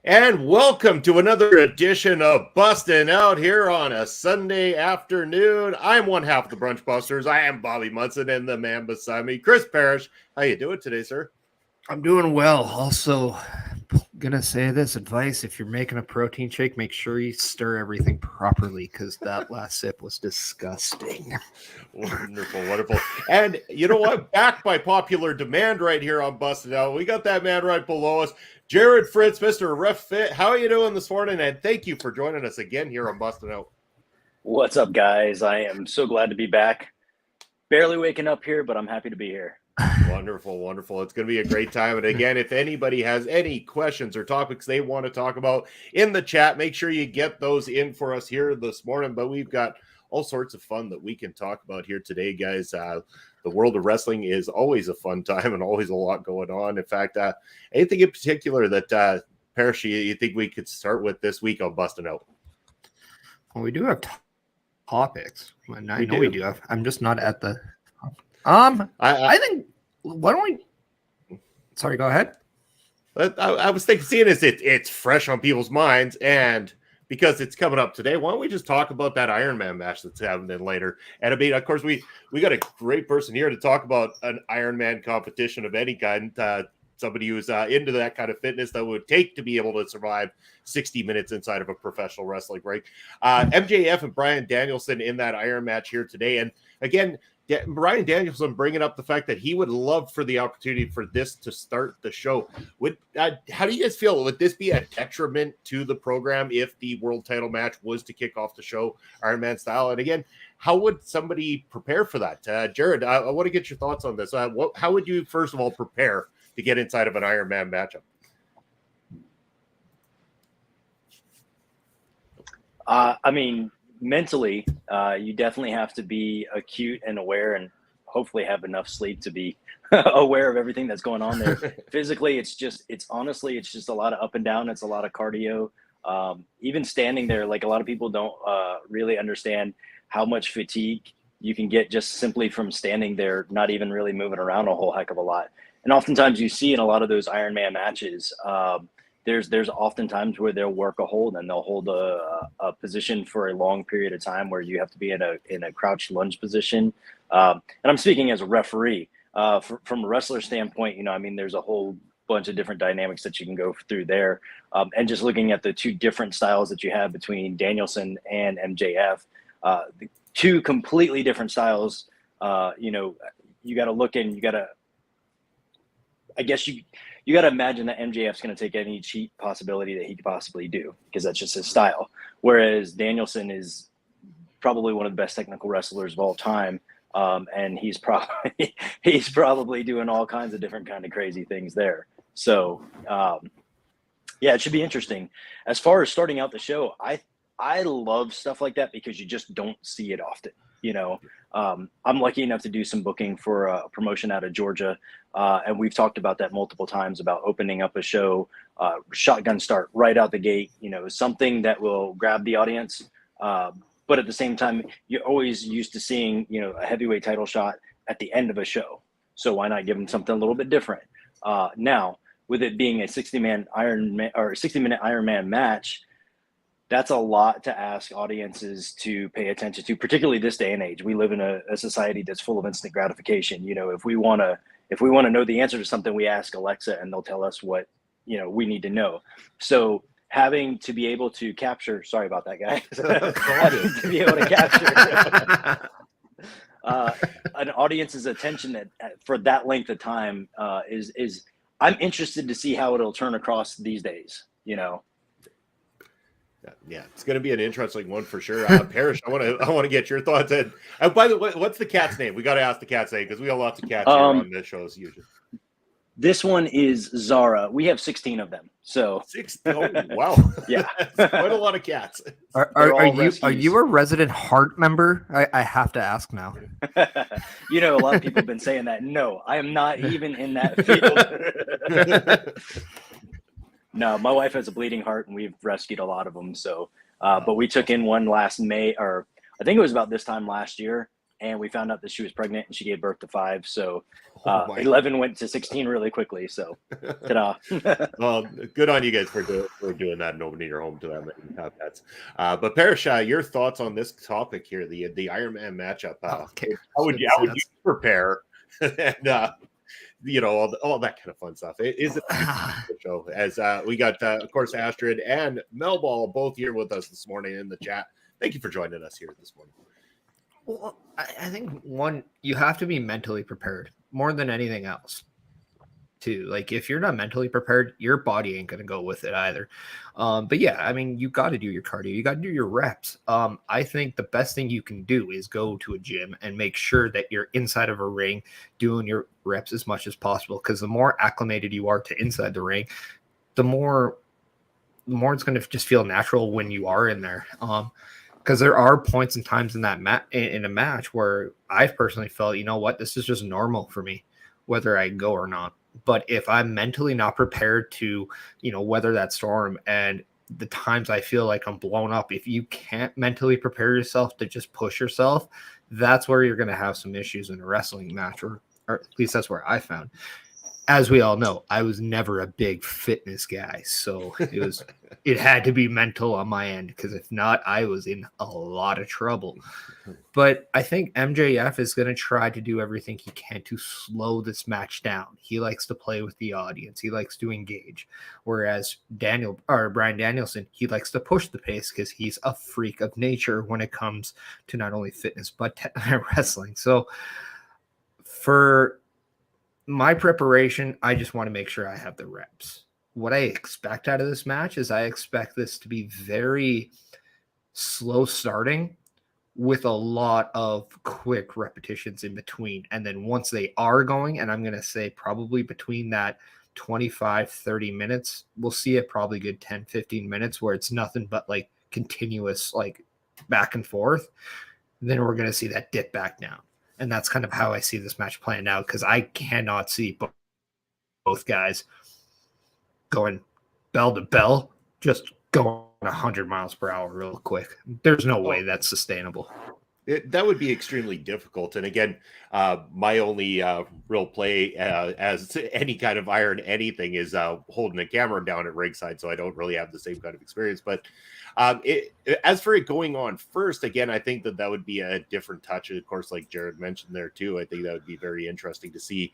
And welcome to another edition of Bustin' Out here on a Sunday afternoon. I'm one half of the Brunch Busters. I am Bobby Munson, and the man beside me, Chris Parrish. How you doing today, sir? I'm doing well. Also, gonna say this advice: if you're making a protein shake, make sure you stir everything properly, because that last sip was disgusting. Wonderful, wonderful. And you know what? Back by popular demand right here on Bustin' Out, we got that man right below us, Jarrod Fritz, Mr. Ref Fit. How are you doing this morning? And thank you for joining us again here on Bustin' Out. What's up, guys? I am so glad to be back. Barely waking up here, but I'm happy to be here. Wonderful, wonderful. It's going to be a great time. And again, if anybody has any questions or topics they want to talk about in the chat, make sure you get those in for us here this morning. But we've got all sorts of fun that we can talk about here today, guys. The world of wrestling is always a fun time and always a lot going on. In fact, anything in particular that, Parrish, you think we could start with this week on Bustin' Out? Well, we do have topics. I know we do have. I'm just not at the... I think, why don't we, sorry, go ahead. I was thinking, seeing as it's fresh on people's minds, and because it's coming up today, why don't we just talk about that Iron Man match that's happening later? And I mean, of course, we got a great person here to talk about an Iron Man competition of any kind. Somebody who's into that kind of fitness that would take to be able to survive 60 minutes inside of a professional wrestling ring. MJF and Bryan Danielson in that Iron match here today. And again, Bryan Danielson bringing up the fact that he would love for the opportunity for this to start the show. How do you guys feel? Would this be a detriment to the program if the world title match was to kick off the show Iron Man style? And again, how would somebody prepare for that? Jarrod, I want to get your thoughts on this. How would you, first of all, prepare to get inside of an Iron Man matchup? I mean, mentally, you definitely have to be acute and aware, and hopefully have enough sleep to be aware of everything that's going on there. Physically, it's just a lot of up and down. It's a lot of cardio. Even standing there, like, a lot of people don't really understand how much fatigue you can get just simply from standing there, not even really moving around a whole heck of a lot. And oftentimes you see in a lot of those Iron Man matches, there's oftentimes where they'll work a hold, and they'll hold a position for a long period of time where you have to be in a crouched lunge position. And I'm speaking as a referee. From a wrestler standpoint, I mean, there's a whole bunch of different dynamics that you can go through there. And just looking at the two different styles that you have between Danielson and MJF, the two completely different styles. You got to look and I guess you got to imagine that MJF's going to take any cheat possibility that he could possibly do, because that's just his style. Whereas Danielson is probably one of the best technical wrestlers of all time. And he's probably doing all kinds of different kind of crazy things there. So Yeah, it should be interesting. As far as starting out the show, I love stuff like that because you just don't see it often. You know, I'm lucky enough to do some booking for a promotion out of Georgia, and we've talked about that multiple times about opening up a show, shotgun start right out the gate. You know, something that will grab the audience, but at the same time, you're always used to seeing a heavyweight title shot at the end of a show. So why not give them something a little bit different? Now, with it being a 60-minute Iron Man match, that's a lot to ask audiences to pay attention to, particularly this day and age. We live in a society that's full of instant gratification. You know, if we want to know the answer to something, we ask Alexa and they'll tell us what, we need to know. So having to be able to capture, sorry about that, guy, having to be able to capture an audience's attention for that length of time is I'm interested to see how it'll turn across these days, Yeah, it's going to be an interesting one for sure. Parrish, I want to get your thoughts. And by the way, what's the cat's name? We got to ask the cat's name because we have lots of cats here on this show as usual. This one is Zara. We have 16 of them. So 16. Oh, wow. Yeah. That's quite a lot of cats. Are you a resident Heart member? I have to ask now. A lot of people have been saying that. No, I am not even in that field. No, my wife has a bleeding heart and we've rescued a lot of them. So, but we took in one last May, or I think it was about this time last year. And we found out that she was pregnant and she gave birth to 5. So 11 went to 16 really quickly. So ta-da. Well, good on you guys for doing that and opening your home to that many pets. But Parrish, your thoughts on this topic here, the Iron Man matchup. Okay. How would you prepare? And all that kind of fun stuff. Is it a show? As we got, of course, Astrid and Melball both here with us this morning in the chat. Thank you for joining us here this morning. Well, I think you have to be mentally prepared more than anything else. Too, like if you're not mentally prepared, your body ain't gonna go with it either. But yeah, I mean, you got to do your cardio, you got to do your reps. I think the best thing you can do is go to a gym and make sure that you're inside of a ring doing your reps as much as possible. Because the more acclimated you are to inside the ring, the more it's going to just feel natural when you are in there. Because there are points and times in that in a match where I've personally felt, this is just normal for me, whether I go or not. But if I'm mentally not prepared to, weather that storm, and the times I feel like I'm blown up, if you can't mentally prepare yourself to just push yourself, that's where you're going to have some issues in a wrestling match, or at least that's where I found. As we all know, I was never a big fitness guy, so it had to be mental on my end, because if not, I was in a lot of trouble. But I think MJF is going to try to do everything he can to slow this match down. He likes to play with the audience. He likes to engage. Whereas Bryan Danielson, he likes to push the pace because he's a freak of nature when it comes to not only fitness but wrestling. So for my preparation, I just want to make sure I have the reps. What I expect out of this match is I expect this to be very slow starting with a lot of quick repetitions in between. And then once they are going, and I'm going to say probably between that 25, 30 minutes, we'll see it probably good 10, 15 minutes where it's nothing but like continuous, like back and forth. Then we're going to see that dip back down. And that's kind of how I see this match playing out, because I cannot see both guys going bell to bell, just going 100 miles per hour real quick. There's no way that's sustainable. That would be extremely difficult. And again, my only real play as any kind of iron anything is holding a camera down at ringside, so I don't really have the same kind of experience. But as for it going on first, again, I think that would be a different touch. Of course, like Jarrod mentioned there too, I think that would be very interesting to see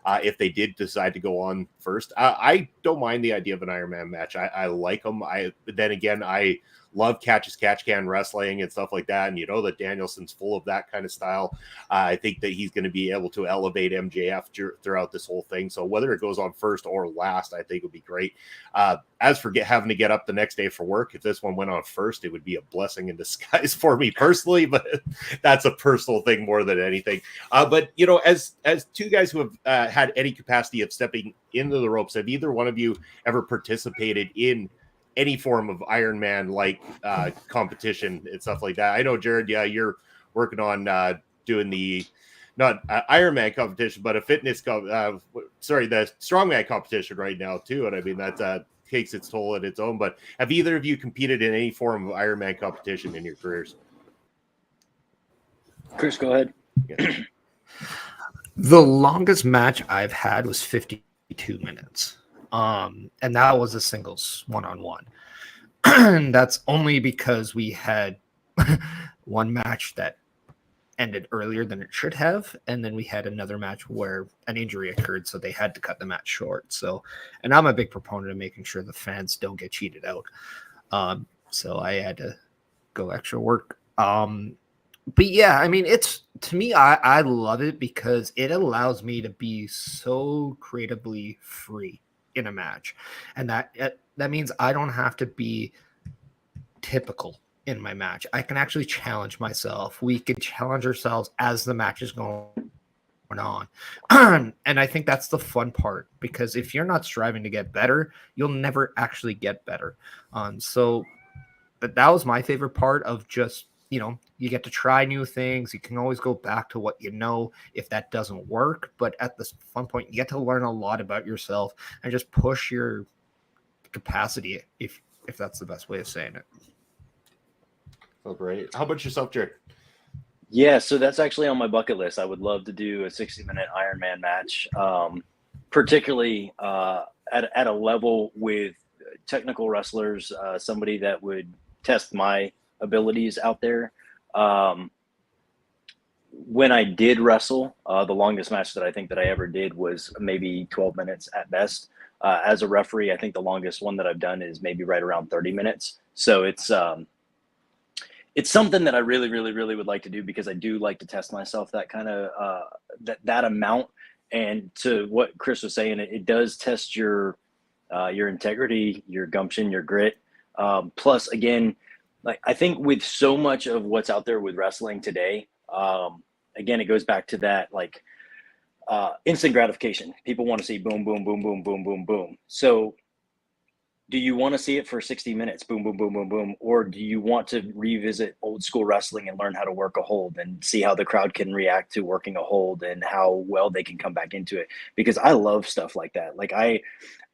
if they did decide to go on first. I don't mind the idea of an Iron Man match. I like them. Then again, I love catch can wrestling and stuff like that. And you know that Danielson's full of that kind of style. I think that he's going to be able to elevate MJF throughout this whole thing. So whether it goes on first or last, I think would be great. As for having to get up the next day for work, if this one went on first, it would be a blessing in disguise for me personally, but that's a personal thing more than anything. But, you know, as two guys who have had any capacity of stepping into the ropes, have either one of you ever participated in any form of Ironman like competition and stuff like that? I know, Jarrod, yeah, you're working on doing the not Ironman competition, but a fitness the strongman competition right now too. And I mean, that takes its toll at its own. But have either of you competed in any form of Ironman competition in your careers? Chris, go ahead. Yeah. The longest match I've had was 52 minutes. And that was a singles one-on-one. And that's only because we had one match that ended earlier than it should have, and then we had another match where an injury occurred, so they had to cut the match short. So, and I'm a big proponent of making sure the fans don't get cheated out. So I had to go extra work. But yeah, I mean, it's, to me, I love it because it allows me to be so creatively free in a match, and that means I don't have to be typical in my match. I can actually challenge myself. We can challenge ourselves as the match is going on. And I think that's the fun part, because if you're not striving to get better, you'll never actually get better. So that was my favorite part of just, you know, you get to try new things. You can always go back to what you know if that doesn't work. But at this fun point, you get to learn a lot about yourself and just push your capacity, if that's the best way of saying it. Oh, great. How about yourself, Jarrod? Yeah, so that's actually on my bucket list. I would love to do a 60-minute Ironman match, particularly at a level with technical wrestlers, somebody that would test my abilities out there. When I did wrestle, the longest match that I think that I ever did was maybe 12 minutes at best. As a referee, I think the longest one that I've done is maybe right around 30 minutes. So it's something that I really, really, really would like to do, because I do like to test myself that kind of that amount. And to what Chris was saying, it does test your integrity, your gumption, your grit. Plus, again, like, I think with so much of what's out there with wrestling today, again, it goes back to that, like, instant gratification. People want to see boom, boom, boom, boom, boom, boom, boom. So do you want to see it for 60 minutes? Boom, boom, boom, boom, boom. Or do you want to revisit old school wrestling and learn how to work a hold and see how the crowd can react to working a hold and how well they can come back into it? Because I love stuff like that. Like,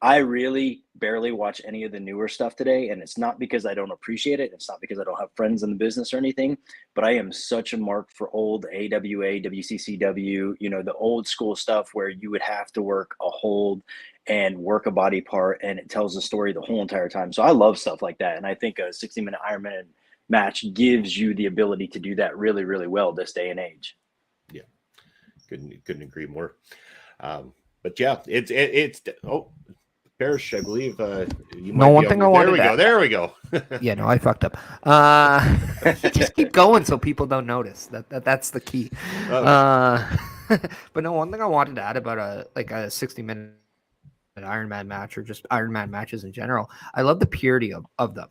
I really barely watch any of the newer stuff today. And it's not because I don't appreciate it. It's not because I don't have friends in the business or anything, but I am such a mark for old AWA, WCCW, you know, the old school stuff where you would have to work a hold and work a body part, and it tells the story the whole entire time. So I love stuff like that. And I think a 60-minute Ironman match gives you the ability to do that really, really well this day and age. Yeah. Couldn't agree more. But yeah, it's Parrish, I believe. You might one thing I wanted There we go. Yeah, no, I fucked up. Just keep going so people don't notice. That's the key. But no, one thing I wanted to add about a 60-minute Ironman match, or just Ironman matches in general, I love the purity of them,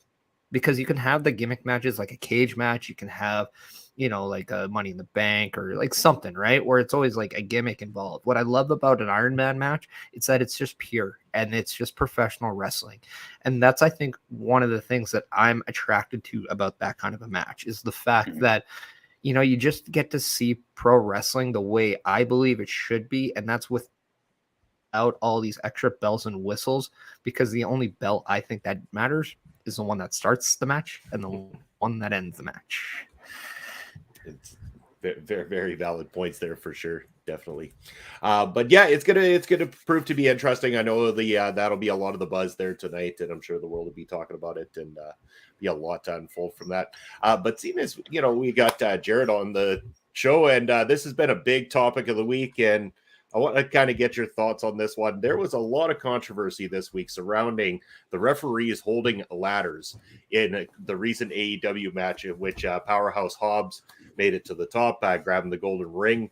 because you can have the gimmick matches like a cage match. You can have, you know, like a Money in the Bank or like something, right, where it's always like a gimmick involved. What I love about an Ironman match is that it's just pure and it's just professional wrestling. And that's, I think, one of the things that I'm attracted to about that kind of a match is the fact that, you know, you just get to see pro wrestling the way I believe it should be. And that's without all these extra bells and whistles, because the only bell I think that matters is the one that starts the match and the one that ends the match. It's very, very valid points there for sure. Definitely. But yeah, it's gonna prove to be interesting. I know that'll be a lot of the buzz there tonight, and I'm sure the world will be talking about it, and be a lot to unfold from that. But seeing as, you know, we got Jarrod on the show, and this has been a big topic of the week, and I want to kind of get your thoughts on this one. There was a lot of controversy this week surrounding the referees holding ladders in the recent AEW match in which Powerhouse Hobbs made it to the top, grabbing the golden ring.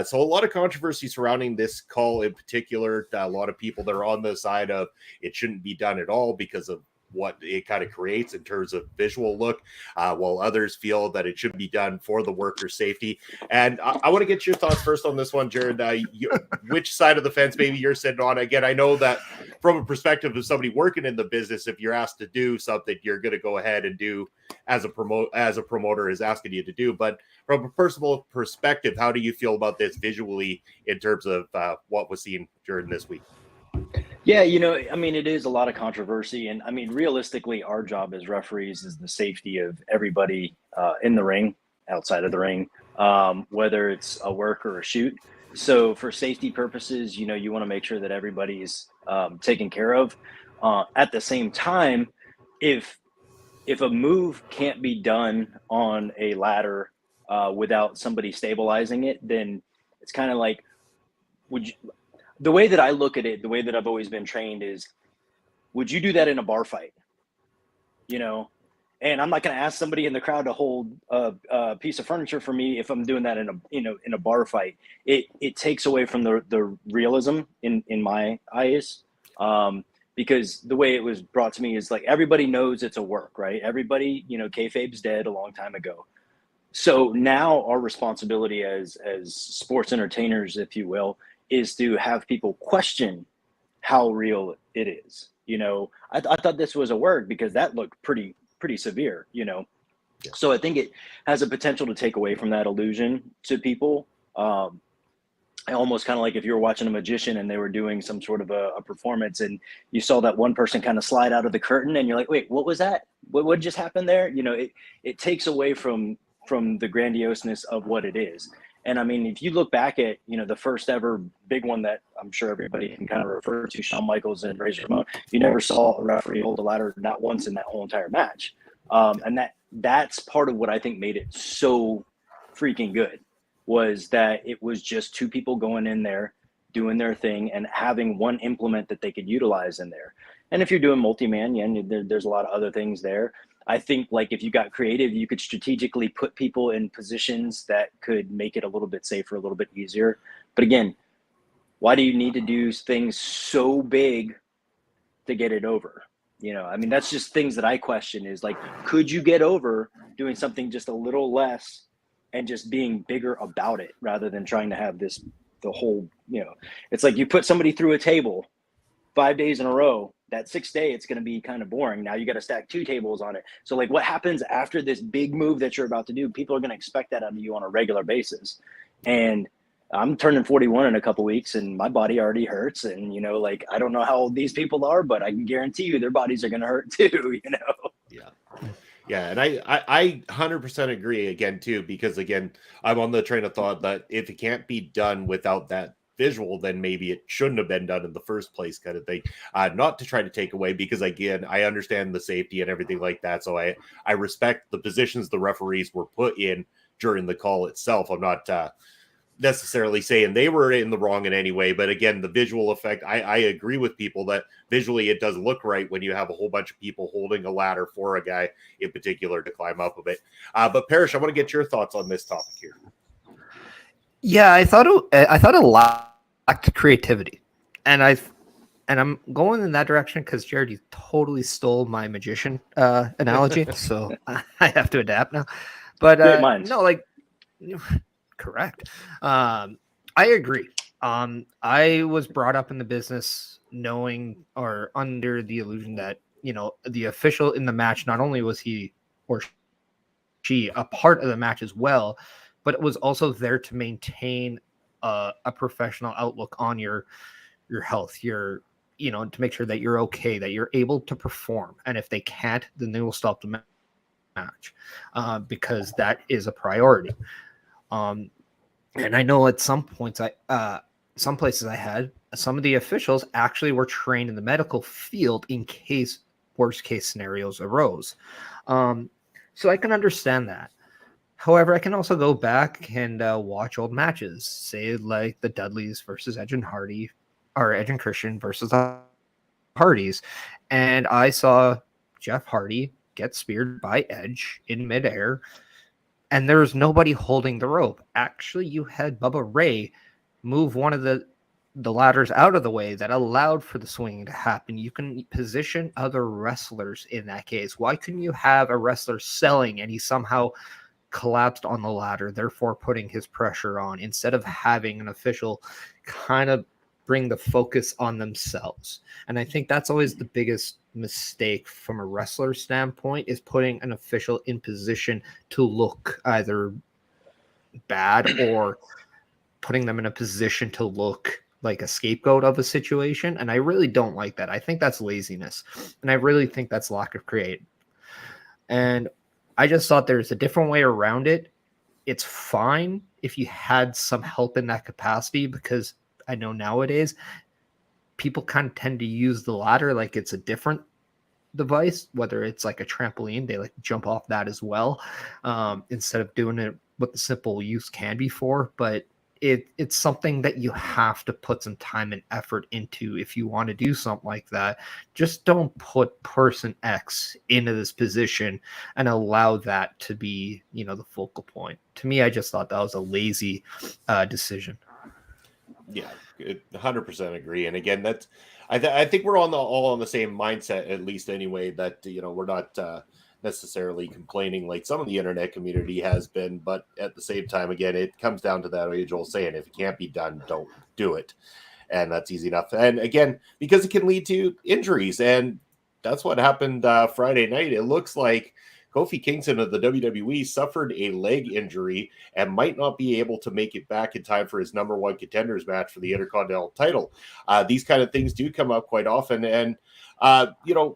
So a lot of controversy surrounding this call in particular. A lot of people that are on the side of it shouldn't be done at all because of what it kind of creates in terms of visual look, while others feel that it should be done for the workers' safety. And I want to get your thoughts first on this one, Jarrod. Which side of the fence maybe you're sitting on? Again, I know that from a perspective of somebody working in the business, if you're asked to do something, you're going to go ahead and do as a promoter is asking you to do. But from a personal perspective, how do you feel about this visually in terms of what was seen during this week? Yeah, I mean, it is a lot of controversy. And I mean, realistically, our job as referees is the safety of everybody in the ring, outside of the ring, whether it's a work or a shoot. So for safety purposes, you want to make sure that everybody's taken care of. At the same time, if a move can't be done on a ladder without somebody stabilizing it, then it's kind of like, the way that I look at it, the way that I've always been trained is, would you do that in a bar fight? And I'm not going to ask somebody in the crowd to hold a piece of furniture for me if I'm doing that in a bar fight. It takes away from the realism in my eyes, because the way it was brought to me is like, everybody knows it's a work, right? Everybody, kayfabe's dead a long time ago. So now our responsibility as sports entertainers, if you will, is to have people question how real it is. I thought this was a work because that looked pretty severe, Yeah. So I think it has a potential to take away from that illusion to people. I almost kind of like if you were watching a magician and they were doing some sort of a performance and you saw that one person kind of slide out of the curtain and you're like, wait, what was that? What just happened there? It takes away from the grandioseness of what it is. And I mean, if you look back at, the first ever big one that I'm sure everybody can kind of refer to, Shawn Michaels and Razor Ramon, you never saw a referee hold a ladder not once in that whole entire match. And that's part of what I think made it so freaking good, was that it was just two people going in there, doing their thing and having one implement that they could utilize in there. And if you're doing multi-man, there's a lot of other things there. I think like if you got creative, you could strategically put people in positions that could make it a little bit safer, a little bit easier. But again, why do you need to do things so big to get it over? I mean, that's just things that I question is like, could you get over doing something just a little less and just being bigger about it rather than trying to have the whole, it's like you put somebody through a table 5 days in a row. That sixth day, it's going to be kind of boring. Now you got to stack 2 tables on it. So like what happens after this big move that you're about to do, people are going to expect that out of you on a regular basis. And I'm turning 41 in a couple weeks and my body already hurts. And, like, I don't know how old these people are, but I can guarantee you their bodies are going to hurt too, Yeah. Yeah. And I 100% agree again, too, because again, I'm on the train of thought that if it can't be done without that visual, then maybe it shouldn't have been done in the first place, kind of thing. Not to try to take away, because again, I understand the safety and everything like that. So I respect the positions the referees were put in during the call itself. I'm not necessarily saying they were in the wrong in any way, but again, the visual effect, I agree with people that visually it does look right when you have a whole bunch of people holding a ladder for a guy in particular to climb up a bit. But Parrish, I want to get your thoughts on this topic here. Yeah, I thought it lacked creativity, and I'm going in that direction because Jarrod, you totally stole my magician analogy, so I have to adapt now. But no, like, correct. I agree. I was brought up in the business knowing or under the illusion that the official in the match, not only was he or she a part of the match as well, but it was also there to maintain a professional outlook on your health, to make sure that you're okay, that you're able to perform. And if they can't, then they will stop the match because that is a priority. And I know at some points, some places I had, some of the officials actually were trained in the medical field in case worst case scenarios arose. So I can understand that. However, I can also go back and watch old matches, say like the Dudleys versus Edge and Hardy, or Edge and Christian versus the Hardys, and I saw Jeff Hardy get speared by Edge in midair, and there was nobody holding the rope. Actually, you had Bubba Ray move one of the ladders out of the way that allowed for the swinging to happen. You can position other wrestlers in that case. Why couldn't you have a wrestler selling and he somehow collapsed on the ladder, therefore putting his pressure on, instead of having an official kind of bring the focus on themselves? And I think that's always the biggest mistake from a wrestler standpoint, is putting an official in position to look either bad or putting them in a position to look like a scapegoat of a situation. And I really don't like that. I think that's laziness. And I really think that's lack of creative. And I just thought there's a different way around it. It's fine if you had some help in that capacity, because I know nowadays people kind of tend to use the ladder like it's a different device, whether it's like a trampoline, they like jump off that as well, instead of doing it what the simple use can be for. But it's something that you have to put some time and effort into if you want to do something like that. Just don't put person X into this position and allow that to be, the focal point. To me, I just thought that was a lazy decision. Yeah, 100% agree. And again, that's I think we're all on the same mindset, at least anyway, that we're not necessarily complaining like some of the internet community has been, but at the same time, again, it comes down to that age-old saying: if it can't be done, don't do it. And that's easy enough. And again, because it can lead to injuries, and that's what happened Friday night. It looks like Kofi Kingston of the WWE suffered a leg injury and might not be able to make it back in time for his number one contenders match for the Intercontinental title. These kind of things do come up quite often, and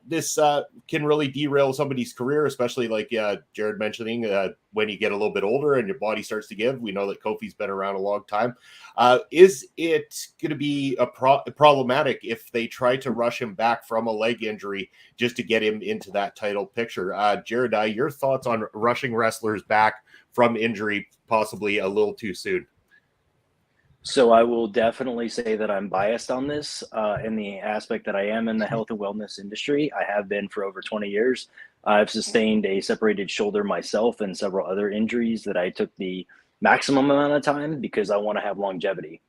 this can really derail somebody's career, especially like Jarrod mentioning, when you get a little bit older and your body starts to give. We know that Kofi's been around a long time. Is it going to be problematic if they try to rush him back from a leg injury just to get him into that title picture? Jarrod, your thoughts on rushing wrestlers back from injury possibly a little too soon? So I will definitely say that I'm biased on this in the aspect that I am in the health and wellness industry. I have been for over 20 years. I've sustained a separated shoulder myself and several other injuries that I took the maximum amount of time because I want to have longevity.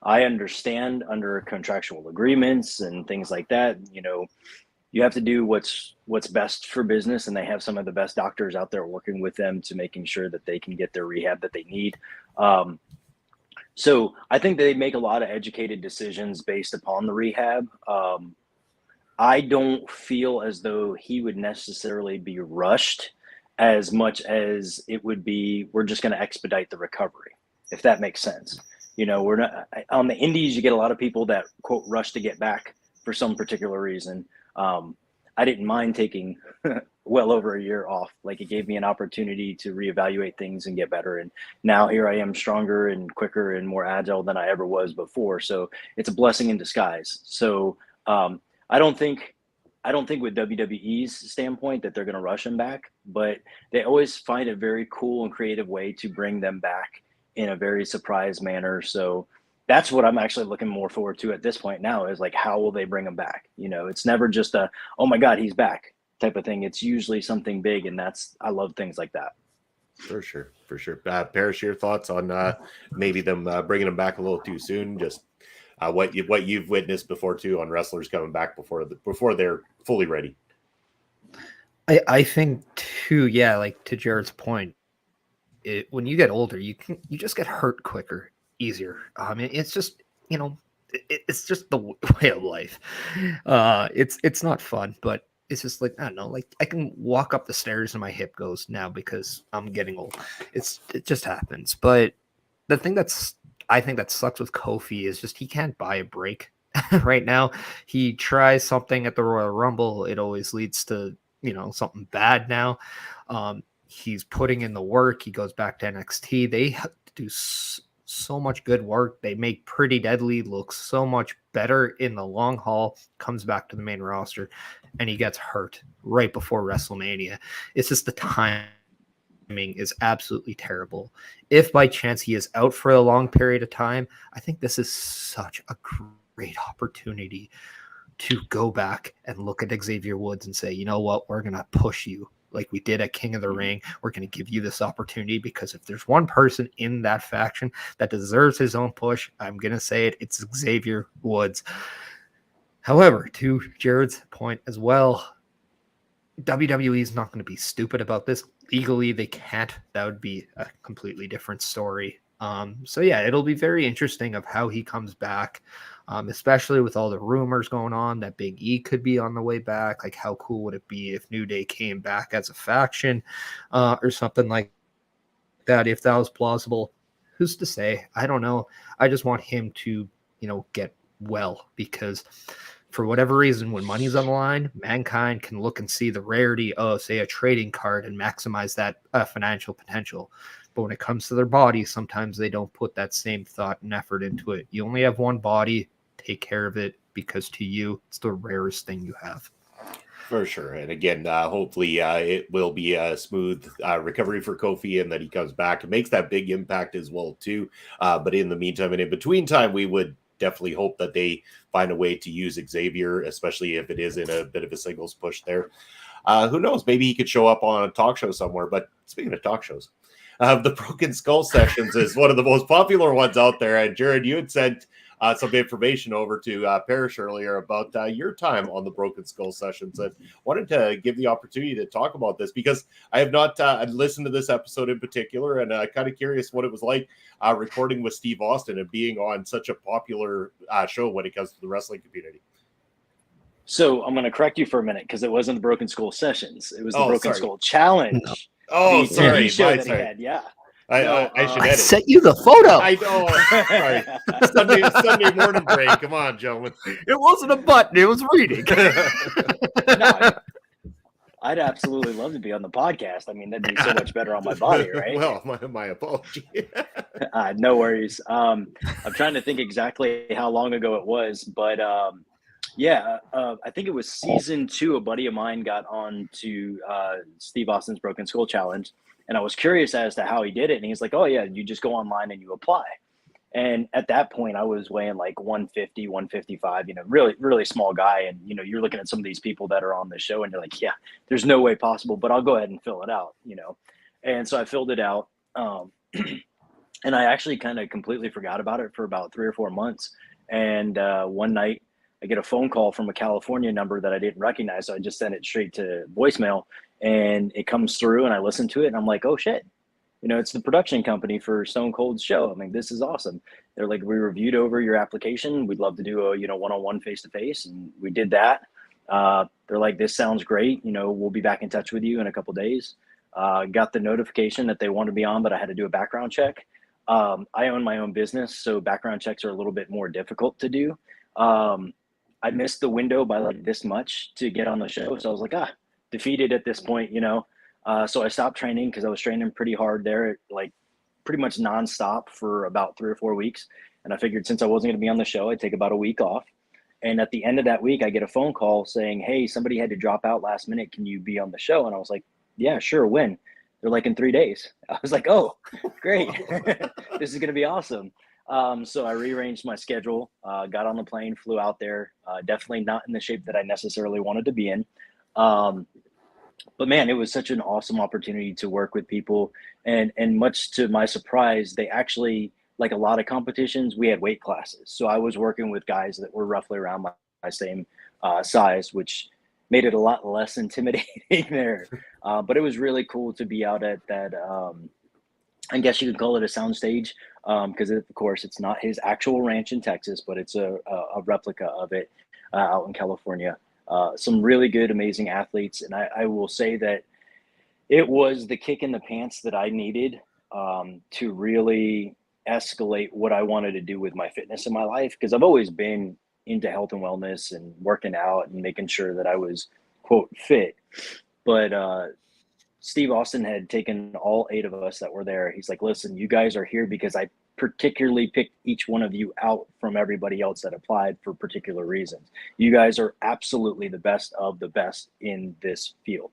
I understand under contractual agreements and things like that, you have to do what's best for business, and they have some of the best doctors out there working with them to making sure that they can get their rehab that they need. So I think they make a lot of educated decisions based upon the rehab. I don't feel as though he would necessarily be rushed as much as it would be, we're just going to expedite the recovery, if that makes sense. We're not on the indies. You get a lot of people that quote rush to get back for some particular reason. I didn't mind taking well over a year off. Like, it gave me an opportunity to reevaluate things and get better. And now here I am, stronger and quicker and more agile than I ever was before. So it's a blessing in disguise. So I don't think with WWE's standpoint that they're going to rush him back, but they always find a very cool and creative way to bring them back in a very surprise manner. So that's what I'm actually looking more forward to at this point now, is like, how will they bring him back? It's never just a, oh my God, he's back type of thing. It's usually something big. And I love things like that. For sure. Parrish, your thoughts on maybe them bringing him back a little too soon? Just what you've witnessed before too on wrestlers coming back before they're fully ready. I think too, yeah, like to Jarrod's point, when you get older, you just get hurt quicker, easier. It's just, it's just the way of life. It's not fun, but it's just like, I don't know, like I can walk up the stairs and my hip goes now because I'm getting old. It just happens. But the thing I think that sucks with Kofi is just he can't buy a break right now. He tries something at the Royal Rumble, it always leads to something bad now. He's putting in the work. He goes back to NXT. They do so much good work. They make Pretty Deadly look so much better in the long haul. Comes back to the main roster, and he gets hurt right before WrestleMania. It's just the timing is absolutely terrible. If by chance he is out for a long period of time, I think this is such a great opportunity to go back and look at Xavier Woods and say, you know what, we're going to push you like we did at King of the Ring. We're going to give you this opportunity, because if there's one person in that faction that deserves his own push, I'm going to say it, it's Xavier Woods. However, to Jarrod's point as well, WWE is not going to be stupid about this. Legally, they can't. That would be a completely different story. So yeah, it'll be very interesting of how he comes back, especially with all the rumors going on that Big E could be on the way back. Like, how cool would it be if New Day came back as a faction or something like that? If that was plausible, who's to say? I don't know. I just want him to, get well, because for whatever reason, when money's on the line, Mankind can look and see the rarity of, say, a trading card and maximize that financial potential. But when it comes to their body, sometimes they don't put that same thought and effort into it. You only have one body. Take care of it, because to you, it's the rarest thing you have. For sure. And again, hopefully it will be a smooth recovery for Kofi, and that he comes back and makes that big impact as well, too. But in the meantime and in between time, we would definitely hope that they find a way to use Xavier, especially if it is in a bit of a singles push there. Who knows? Maybe he could show up on a talk show somewhere. But speaking of talk shows, the Broken Skull Sessions is one of the most popular ones out there. And Jarrod, you had sent some information over to Parrish earlier about your time on the Broken Skull Sessions, and wanted to give the opportunity to talk about this, because I have not listened to this episode in particular, and kind of curious what it was like recording with Steve Austin and being on such a popular show when it comes to the wrestling community. So I'm going to correct you for a minute, because it wasn't the Broken Skull Sessions. It was the Broken Skull Challenge. No. Oh, the sorry. TV show that he had. Yeah. I should I edit. sent you the photo. I know. Sorry. Sunday morning break. Come on, gentlemen. It wasn't a button. It was reading. No, I'd absolutely love to be on the podcast. I mean, that'd be so much better on my body, right? Well, my apology. No worries. I'm trying to think exactly how long ago it was, but I think it was season 2. A buddy of mine got on to Steve Austin's Broken Skull Challenge, and I was curious as to how he did it. And he's like, oh, yeah, you just go online and you apply. And at that point, I was weighing like 150, 155, really, really small guy. And, you're looking at some of these people that are on the show and you're like, yeah, there's no way possible, but I'll go ahead and fill it out, And so I filled it out. And I actually kind of completely forgot about it for about 3 or 4 months. And one night I get a phone call from a California number that I didn't recognize. So I just sent it straight to voicemail, and it comes through, and I listen to it, and I'm like, oh shit. It's the production company for Stone Cold's show. I mean, this is awesome. They're like, we reviewed over your application. We'd love to do a, one-on-one face-to-face. And we did that. They're like, this sounds great. We'll be back in touch with you in a couple of days. Got the notification that they wanted to be on, but I had to do a background check. I own my own business, so background checks are a little bit more difficult to do. I missed the window by like this much to get on the show. So I was like, defeated at this point, So I stopped training, because I was training pretty hard there, like pretty much nonstop for about 3 or 4 weeks. And I figured since I wasn't going to be on the show, I'd take about a week off. And at the end of that week, I get a phone call saying, hey, somebody had to drop out last minute. Can you be on the show? And I was like, yeah, sure. When? They're like, in 3 days. I was like, oh, great. This is going to be awesome. So I rearranged my schedule, got on the plane, flew out there, definitely not in the shape that I necessarily wanted to be in. But man, it was such an awesome opportunity to work with people. And much to my surprise, they actually, like a lot of competitions, we had weight classes. So I was working with guys that were roughly around my same size, which made it a lot less intimidating there. But it was really cool to be out at that, I guess you could call it a soundstage, because of course it's not his actual ranch in Texas, but it's a replica of it out in California. Some really good, amazing athletes. And I will say that it was the kick in the pants that I needed to really escalate what I wanted to do with my fitness in my life. Because I've always been into health and wellness and working out and making sure that I was, quote, fit. But Steve Austin had taken all 8 of us that were there. He's like, listen, you guys are here because I particularly picked each one of you out from everybody else that applied for particular reasons. You guys are absolutely the best of the best in this field.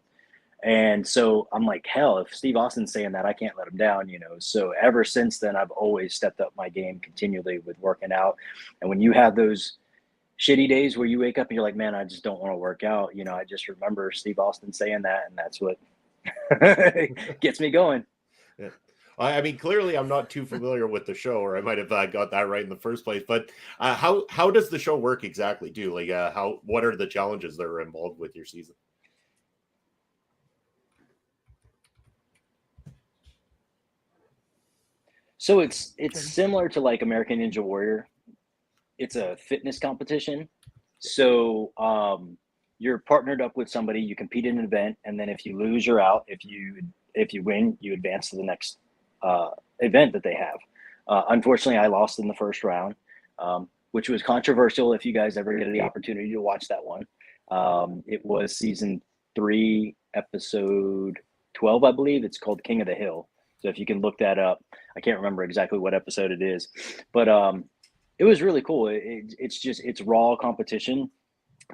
And so I'm like, hell, if Steve Austin's saying that, I can't let him down, So ever since then, I've always stepped up my game continually with working out. And when you have those shitty days where you wake up and you're like, man, I just don't want to work out, I just remember Steve Austin saying that, and that's what gets me going. Yeah. I mean, clearly I'm not too familiar with the show, or I might have got that right in the first place. But how does the show work exactly? What are the challenges that are involved with your season? So it's similar to like American Ninja Warrior. It's a fitness competition. So you're partnered up with somebody, you compete in an event, and then if you lose, you're out. If you win, you advance to the next event that they have. Unfortunately, I lost in the first round, which was controversial. If you guys ever get the opportunity to watch that one, it was season 3, episode 12, I believe. It's called King of the Hill. So if you can look that up, I can't remember exactly what episode it is, but it was really cool. It's raw competition.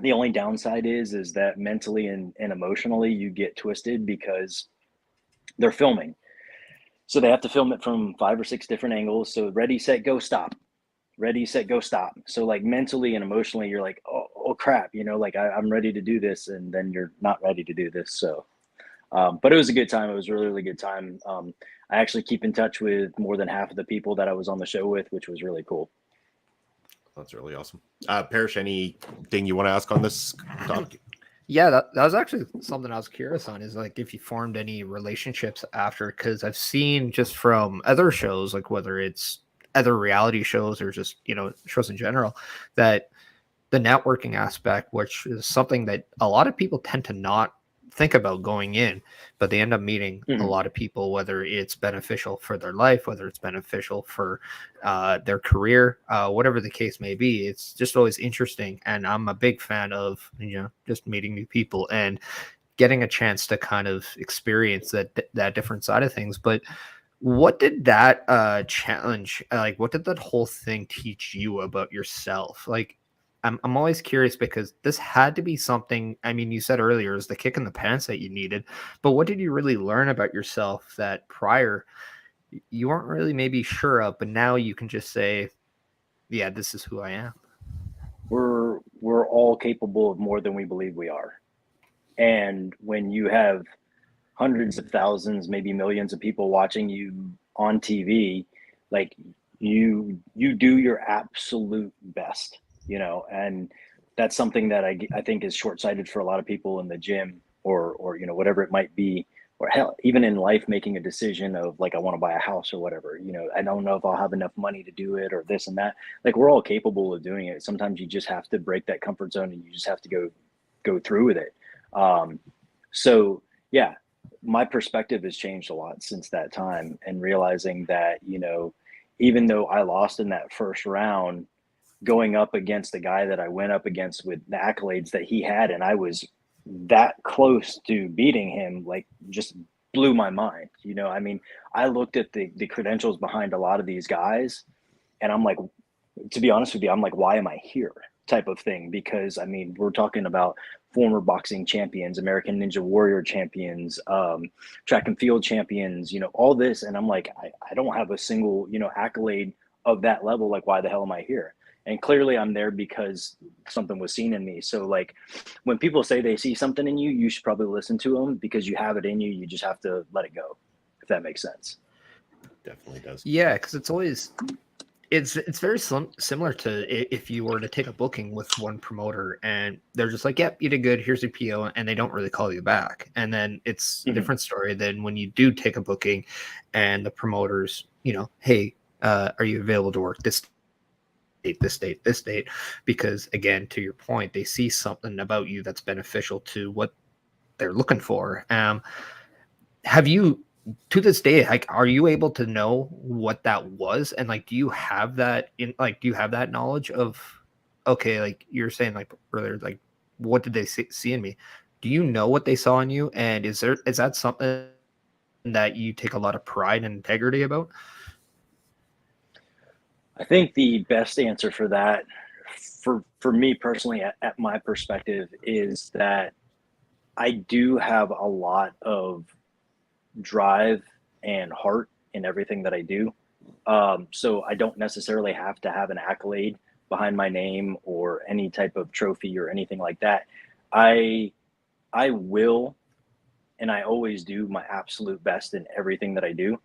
The only downside is that mentally and emotionally you get twisted because they're filming. So they have to film it from 5 or 6 different angles. So ready, set, go, stop. Ready, set, go, stop. So like mentally and emotionally, you're like, oh crap, like I'm ready to do this. And then you're not ready to do this. So, but it was a good time. It was a really, really good time. I actually keep in touch with more than half of the people that I was on the show with, which was really cool. That's really awesome. Parrish, anything you want to ask on this topic? Yeah, that was actually something I was curious on, is like if you formed any relationships after, because I've seen just from other shows, like whether it's other reality shows or just, shows in general, that the networking aspect, which is something that a lot of people tend to not think about going in, but they end up meeting a lot of people, whether it's beneficial for their life, whether it's beneficial for their career, whatever the case may be. It's just always interesting, and I'm a big fan of just meeting new people and getting a chance to kind of experience that different side of things. But what did that challenge, like what did that whole thing teach you about yourself? Like, I'm always curious, because this had to be something. I mean, you said earlier it was the kick in the pants that you needed, but what did you really learn about yourself that prior you weren't really maybe sure of, but now you can just say, yeah, this is who I am? We're all capable of more than we believe we are. And when you have hundreds of thousands, maybe millions of people watching you on TV, like you do your absolute best. And that's something that I think is short-sighted for a lot of people in the gym or whatever it might be, or hell, even in life, making a decision of like, I want to buy a house or whatever, I don't know if I'll have enough money to do it or this and that. Like, we're all capable of doing it. Sometimes you just have to break that comfort zone and you just have to go through with it. So yeah, my perspective has changed a lot since that time, and realizing that, even though I lost in that first round, going up against the guy that I went up against with the accolades that he had, and I was that close to beating him, like, just blew my mind. I mean, I looked at the credentials behind a lot of these guys, and I'm like, to be honest with you, I'm like, why am I here? Type of thing. Because I mean, we're talking about former boxing champions, American Ninja Warrior champions, track and field champions, all this. And I'm like, I don't have a single, accolade of that level. Like, why the hell am I here? And clearly I'm there because something was seen in me. So like, when people say they see something in you, you should probably listen to them, because you have it in you. You just have to let it go, if that makes sense. Definitely does. Yeah, because it's always it's very similar to if you were to take a booking with one promoter and they're just like, yep, you did good, here's your PO, and they don't really call you back. And then it's a different story than when you do take a booking and the promoters, hey, are you available to work this date, because again, to your point, they see something about you that's beneficial to what they're looking for. Have you, to this day, like, are you able to know what that was? And like, do you have that knowledge of, okay, like you're saying like earlier, like, what did they see in me? Do you know what they saw in you? And is that something that you take a lot of pride and integrity about? I think the best answer for that, for me personally, at my perspective, is that I do have a lot of drive and heart in everything that I do. So I don't necessarily have to have an accolade behind my name or any type of trophy or anything like that. I I will, and I always do my absolute best in everything that I do.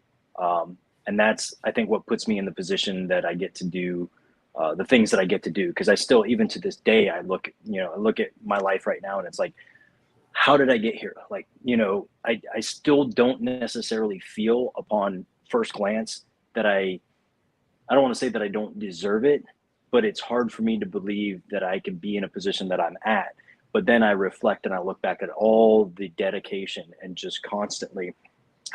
And that's, I think, what puts me in the position that I get to do the things that I get to do. Because I still, even to this day, I look at my life right now, and it's like, how did I get here? Like, I still don't necessarily feel upon first glance that I don't want to say that I don't deserve it, but it's hard for me to believe that I can be in a position that I'm at. But then I reflect and I look back at all the dedication and just constantly,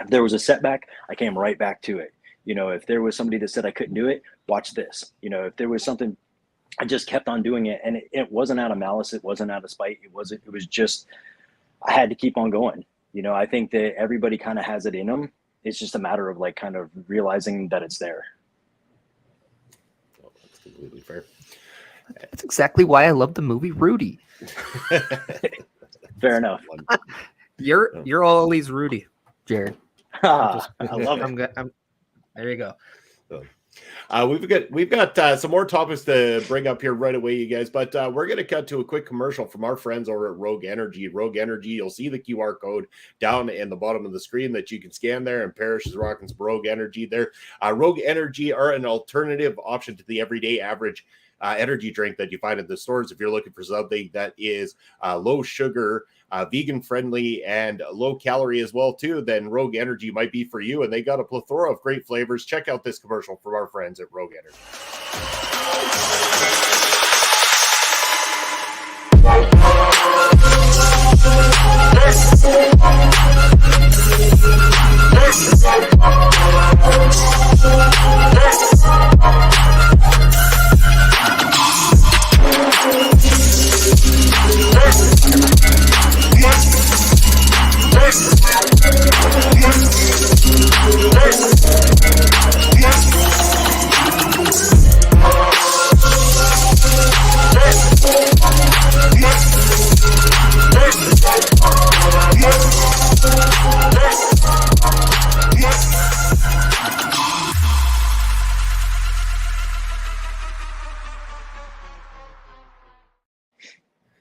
if there was a setback, I came right back to it. If there was somebody that said I couldn't do it, watch this. If there was something, I just kept on doing it. And it wasn't out of malice. It wasn't out of spite. It was just, I had to keep on going. I think that everybody kind of has it in them. It's just a matter of like kind of realizing that it's there. Well, that's completely fair. That's exactly why I love the movie Rudy. Fair enough. You're always Rudy, Jarrod. I love it. There you go. We've got some more topics to bring up here right away, you guys, but we're going to cut to a quick commercial from our friends over at Rogue Energy. Rogue Energy, you'll see the QR code down in the bottom of the screen that you can scan there, and Parrish is rocking some Rogue Energy there. Rogue Energy are an alternative option to the everyday average energy drink that you find at the stores. If you're looking for something that is low sugar, vegan friendly, and low calorie as well too, then Rogue Energy might be for you. And they got a plethora of great flavors. Check out this commercial from our friends at Rogue Energy.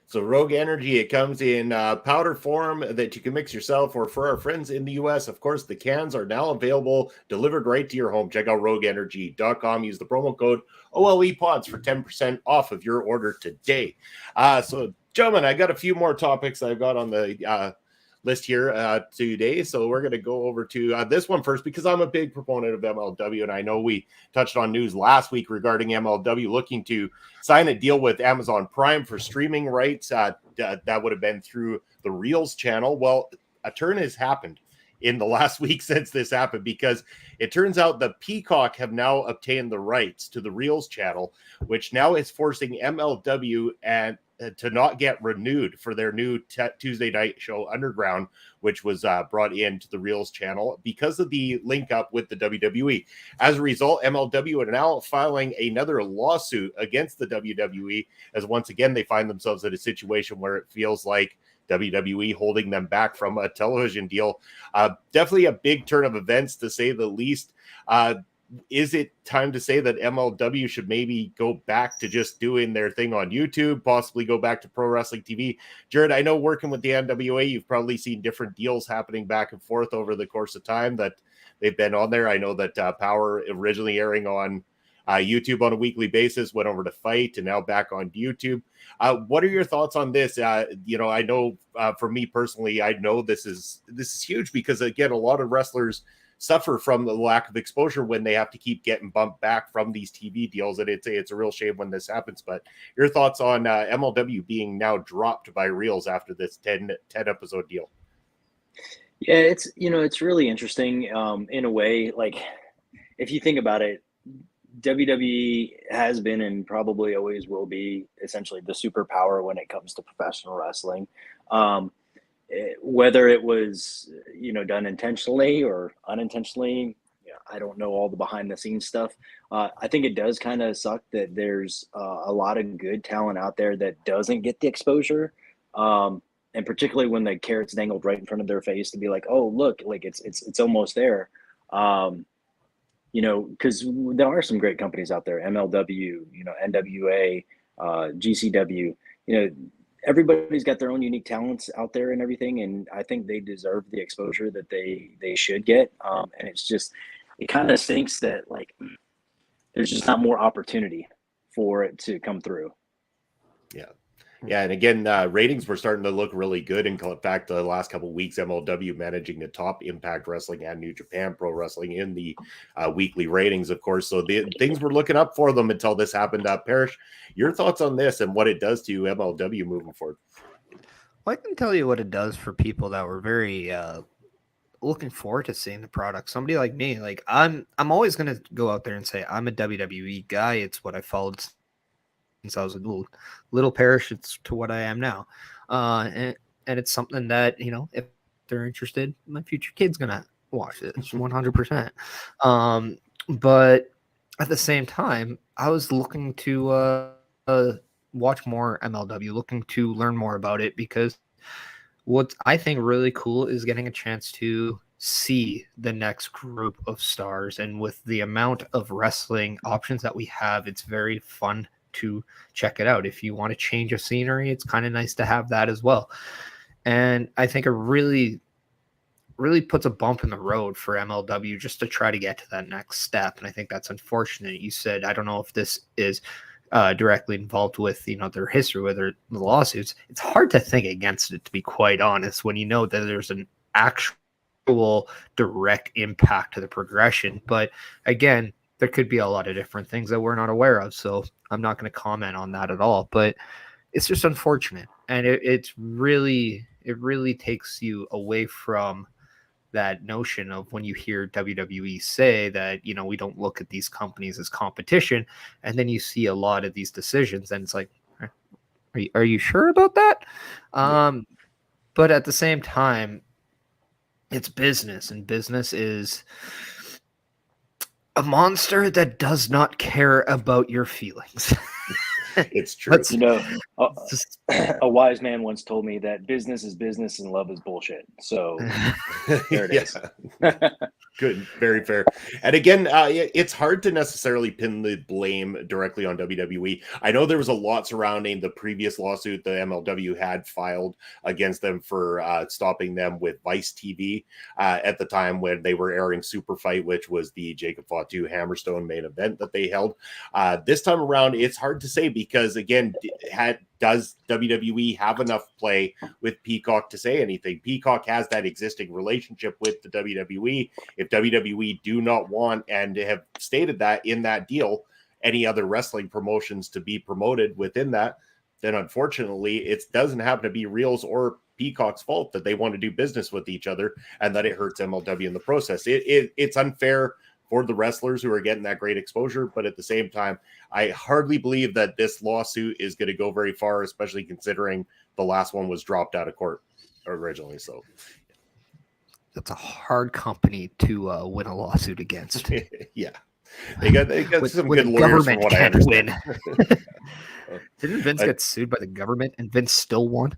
So Rogue Energy, it comes in powder form that you can mix yourself, or for our friends in the U.S., of course, the cans are now available, delivered right to your home. Check out rogueenergy.com. Use the promo code OLEPODS for 10% off of your order today. So, gentlemen, I got a few more topics I've got on the list here today. So we're going to go over to this one first, because I'm a big proponent of MLW, and I know we touched on news last week regarding MLW looking to sign a deal with Amazon Prime for streaming rights. That would have been through the Reels channel. Well, a turn has happened in the last week since this happened, because it turns out the Peacock have now obtained the rights to the Reels channel, which now is forcing MLW and to not get renewed for their new Tuesday night show Underground, which was brought into the Reels channel because of the link up with the WWE. As a result, MLW are now filing another lawsuit against the WWE, as once again they find themselves in a situation where it feels like WWE holding them back from a television deal. Definitely a big turn of events, to say the least. Is it time to say that MLW should maybe go back to just doing their thing on YouTube, possibly go back to Pro Wrestling TV? Jarrod, I know working with the NWA, you've probably seen different deals happening back and forth over the course of time that they've been on there. I know that Power, originally airing on YouTube on a weekly basis, went over to Fight and now back on YouTube. What are your thoughts on this? I know for me personally, I know this is huge, because again, a lot of wrestlers suffer from the lack of exposure when they have to keep getting bumped back from these TV deals. And it's a real shame when this happens. But your thoughts on MLW being now dropped by Reels after this 10 episode deal? Yeah, it's really interesting in a way. Like, if you think about it, WWE has been and probably always will be essentially the superpower when it comes to professional wrestling. Whether it was, done intentionally or unintentionally, I don't know all the behind the scenes stuff. I think it does kind of suck that there's a lot of good talent out there that doesn't get the exposure. and particularly when the carrot's dangled right in front of their face to be like, oh look, like it's almost there. You know, because there are some great companies out there, MLW, you know, NWA, GCW, you know, everybody's got their own unique talents out there and everything, and I think they deserve the exposure that they should get. And it's just, it kind of stinks that like there's just not more opportunity for it to come through. Yeah. Yeah, and again, ratings were starting to look really good. In fact, the last couple of weeks, MLW managing to top Impact Wrestling and New Japan Pro Wrestling in the weekly ratings, of course. So the things were looking up for them until this happened. Parrish, your thoughts on this and what it does to MLW moving forward? Well, I can tell you what it does for people that were very looking forward to seeing the product. Somebody like me, like I'm always going to go out there and say I'm a WWE guy. It's what I followed since I was a little Parrish. It's to what I am now, and it's something that, you know, if they're interested, my future kid's gonna watch it. It's 100%. But at the same time, I was looking to watch more MLW, looking to learn more about it, because what I think really cool is getting a chance to see the next group of stars. And with the amount of wrestling options that we have, it's very fun to check it out. If you want to change of scenery, it's kind of nice to have that as well. And I think it really puts a bump in the road for MLW just to try to get to that next step. And I think that's unfortunate. You said, I don't know if this is directly involved with, you know, their history, whether the lawsuits. It's hard to think against it, to be quite honest, when you know that there's an actual direct impact to the progression. But again, there could be a lot of different things that we're not aware of, so I'm not going to comment on that at all. But it's just unfortunate, and it really takes you away from that notion of when you hear WWE say that, you know, we don't look at these companies as competition, and then you see a lot of these decisions, and it's like, are you sure about that? But at the same time, it's business, and business is a monster that does not care about your feelings. It's true. You know, a wise man once told me that business is business and love is bullshit. So there it is. Good, very fair. And again, it's hard to necessarily pin the blame directly on WWE. I know there was a lot surrounding the previous lawsuit the MLW had filed against them for stopping them with Vice TV at the time when they were airing Super Fight, which was the Jacob Fatu Hammerstone main event that they held. This time around, it's hard to say because, again, does WWE have enough play with Peacock to say anything? Peacock has that existing relationship with the WWE. If WWE do not want, and have stated that in that deal, any other wrestling promotions to be promoted within that, then unfortunately it doesn't happen to be Reels or Peacock's fault that they want to do business with each other and that it hurts MLW in the process. It's unfair for the wrestlers who are getting that great exposure, but at the same time, I hardly believe that this lawsuit is going to go very far, especially considering the last one was dropped out of court originally. So that's a hard company to win a lawsuit against. Yeah, they got some good lawyers from what I understand. Didn't Vince get sued by the government and Vince still won?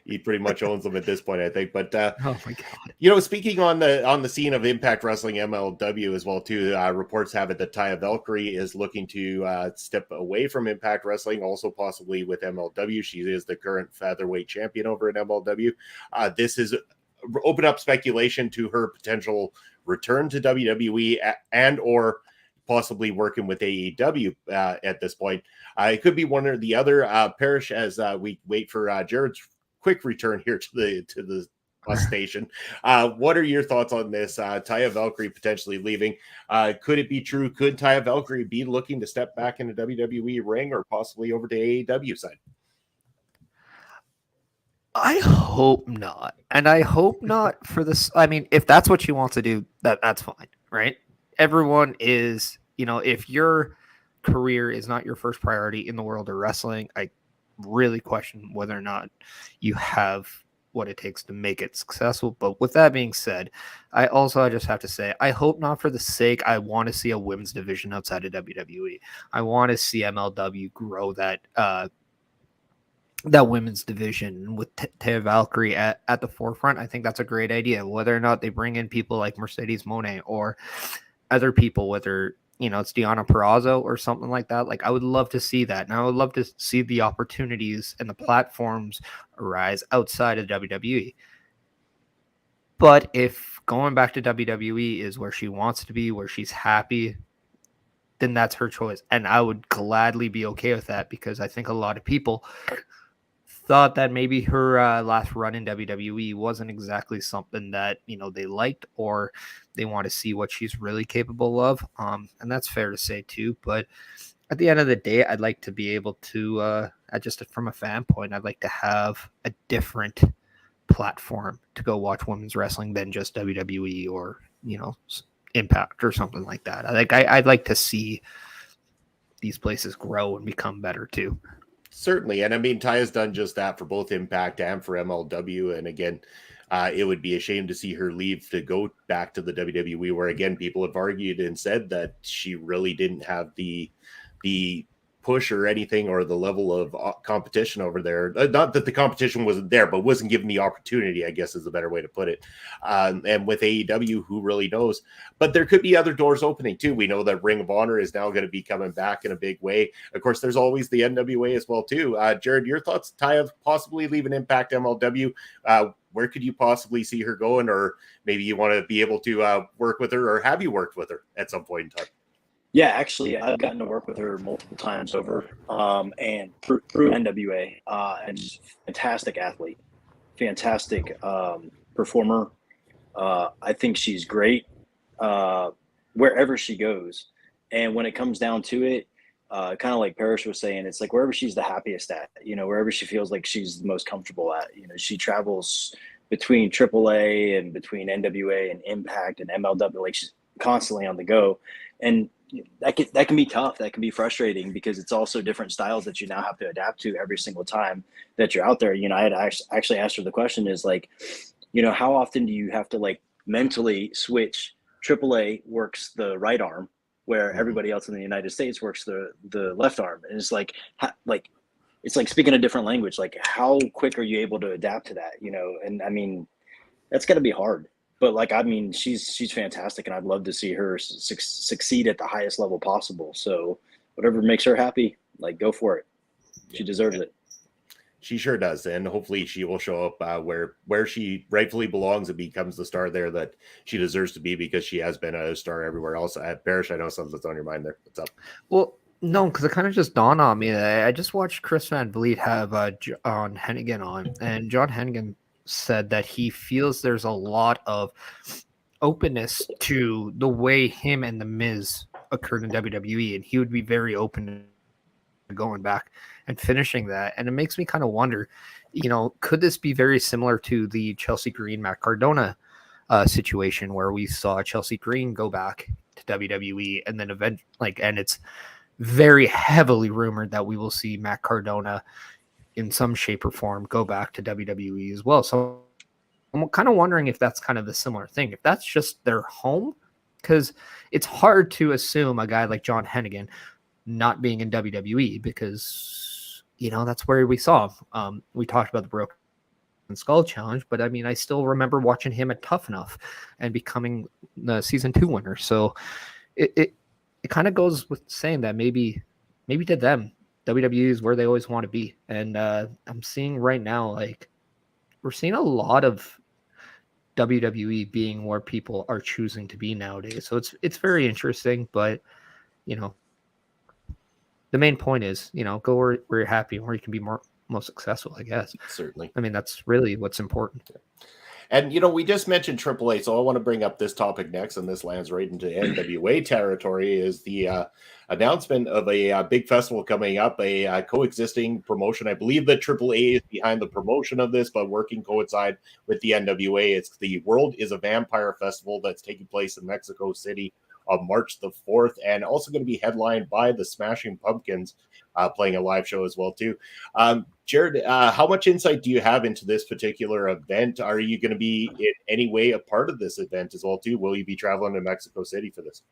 He pretty much owns them at this point, I think. But oh my god! You know, speaking on the scene of Impact Wrestling MLW as well too, reports have it that Taya Valkyrie is looking to step away from Impact Wrestling, also possibly with MLW. She is the current featherweight champion over at MLW. This has opened up speculation to her potential return to WWE and or possibly working with AEW at this point. It could be one or the other. Parrish, as we wait for Jarrod's quick return here to the station. What are your thoughts on this? Taya Valkyrie potentially leaving. Could it be true? Could Taya Valkyrie be looking to step back in the WWE ring or possibly over to AEW side? I hope not. And I hope not for this. I mean, if that's what she wants to do, that's fine, right? Everyone is, you know, if your career is not your first priority in the world of wrestling, I really question whether or not you have what it takes to make it successful. But with that being said, I just have to say, I hope not for the sake. I want to see a women's division outside of WWE. I want to see MLW grow that that women's division with Taya Valkyrie at the forefront. I think that's a great idea. Whether or not they bring in people like Mercedes Moné or other people, whether it's Deonna Purrazzo or something like that. Like, I would love to see that. And I would love to see the opportunities and the platforms arise outside of WWE. But if going back to WWE is where she wants to be, where she's happy, then that's her choice. And I would gladly be okay with that, because I think a lot of people thought that maybe her last run in WWE wasn't exactly something that they liked, or they want to see what she's really capable of. And that's fair to say too. But at the end of the day, I'd like to be able to, just from a fan point, I'd like to have a different platform to go watch women's wrestling than just WWE or Impact or something like that. I'd like to see these places grow and become better too. Certainly. And I mean, Taya's done just that for both Impact and for MLW. And again, it would be a shame to see her leave to go back to the WWE, where again, people have argued and said that she really didn't have the push or anything, or the level of competition over there. Not that the competition wasn't there, but wasn't given the opportunity, I guess is a better way to put it. And with AEW, who really knows? But there could be other doors opening too. We know that Ring of Honor is now going to be coming back in a big way. Of course, there's always the NWA as well too. Jarrod, your thoughts? Taya possibly leaving Impact MLW. Where could you possibly see her going? Or maybe you want to be able to work with her, or have you worked with her at some point in time? Yeah, actually, I've gotten to work with her multiple times over, and through NWA, and she's a fantastic athlete, fantastic performer. I think she's great wherever she goes. And when it comes down to it, kind of like Parrish was saying, it's like wherever she's the happiest at, wherever she feels like she's the most comfortable at. She travels between AAA and between NWA and Impact and MLW, like she's constantly on the go. And that can be tough. That can be frustrating, because it's also different styles that you now have to adapt to every single time that you're out there. I had actually asked her the question is like, how often do you have to like mentally switch? AAA works the right arm, where everybody else in the United States works the left arm. And it's like it's like speaking a different language. Like, how quick are you able to adapt to that? And I mean, that's got to be hard. But like, I mean, she's fantastic, and I'd love to see her succeed at the highest level possible. So whatever makes her happy, like, go for it. She deserves it. She sure does, and hopefully she will show up where she rightfully belongs and becomes the star there that she deserves to be, because she has been a star everywhere else. At Parrish, I know something's on your mind there. What's up? Well, no, because it kind of just dawned on me. I just watched Chris Van Vliet have John Hennigan on, and John Hennigan said that he feels there's a lot of openness to the way him and The Miz occurred in WWE, and he would be very open to going back and finishing that. And it makes me kind of wonder, could this be very similar to the Chelsea Green, Matt Cardona situation, where we saw Chelsea Green go back to WWE, and then and it's very heavily rumored that we will see Matt Cardona in some shape or form go back to WWE as well. So I'm kind of wondering if that's kind of the similar thing, if that's just their home, because it's hard to assume a guy like John Hennigan not being in WWE, because that's where we saw him. We talked about the Broken Skull Challenge, but I mean, I still remember watching him at Tough Enough and becoming the season 2 winner. So it kind of goes with saying that maybe to them, WWE is where they always want to be. And I'm seeing right now, like, we're seeing a lot of WWE being where people are choosing to be nowadays. So it's very interesting, but the main point is, go where you're happy and where you can be most successful, I guess. Certainly. I mean, that's really what's important. And, we just mentioned AAA, so I want to bring up this topic next, and this lands right into NWA territory, is the announcement of a big festival coming up, a coexisting promotion. I believe that AAA is behind the promotion of this, but working coincide with the NWA. It's the World is a Vampire Festival that's taking place in Mexico City on March the 4th, and also going to be headlined by the Smashing Pumpkins, playing a live show as well too. Jarrod, how much insight do you have into this particular event? Are you going to be in any way a part of this event as well too? Will you be traveling to Mexico City for this?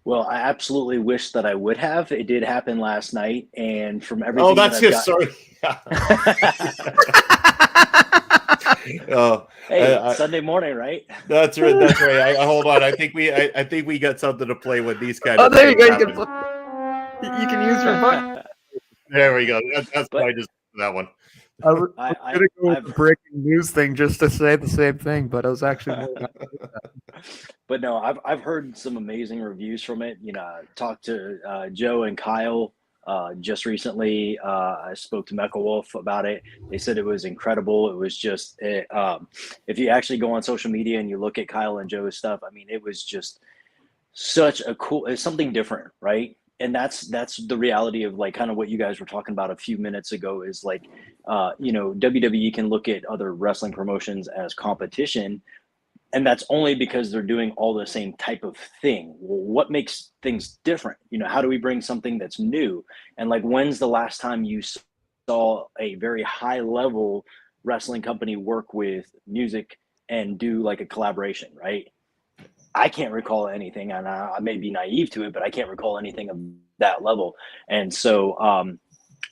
Well, I absolutely wish that I would have. It did happen last night, and from Oh, everything that that's I've just got. sorry. Oh, Hey, Sunday morning, right? that's right. That's right. Hold on. I think we got something to play with these kind Oh, of there you things go. happen. You can use your phone. There we go. That's But why I just that one. I was I, gonna go with I've the breaking news thing just to say the same thing, but I was actually more but no, I've heard some amazing reviews from it. You know, I talked to Joe and Kyle just recently. I spoke to Mecha Wolf about it. They said it was incredible. It was just, if you actually go on social media and you look at Kyle and Joe's stuff, I mean, it was just such a cool, it's something different, right? And that's the reality of like kind of what you guys were talking about a few minutes ago is like, you know, WWE can look at other wrestling promotions as competition, and that's only because they're doing all the same type of thing. Well, what makes things different? You know, how do we bring something that's new? And like, when's the last time you saw a very high level wrestling company work with music and do like a collaboration, right? I can't recall anything, and I may be naive to it, but I can't recall anything of that level. And so,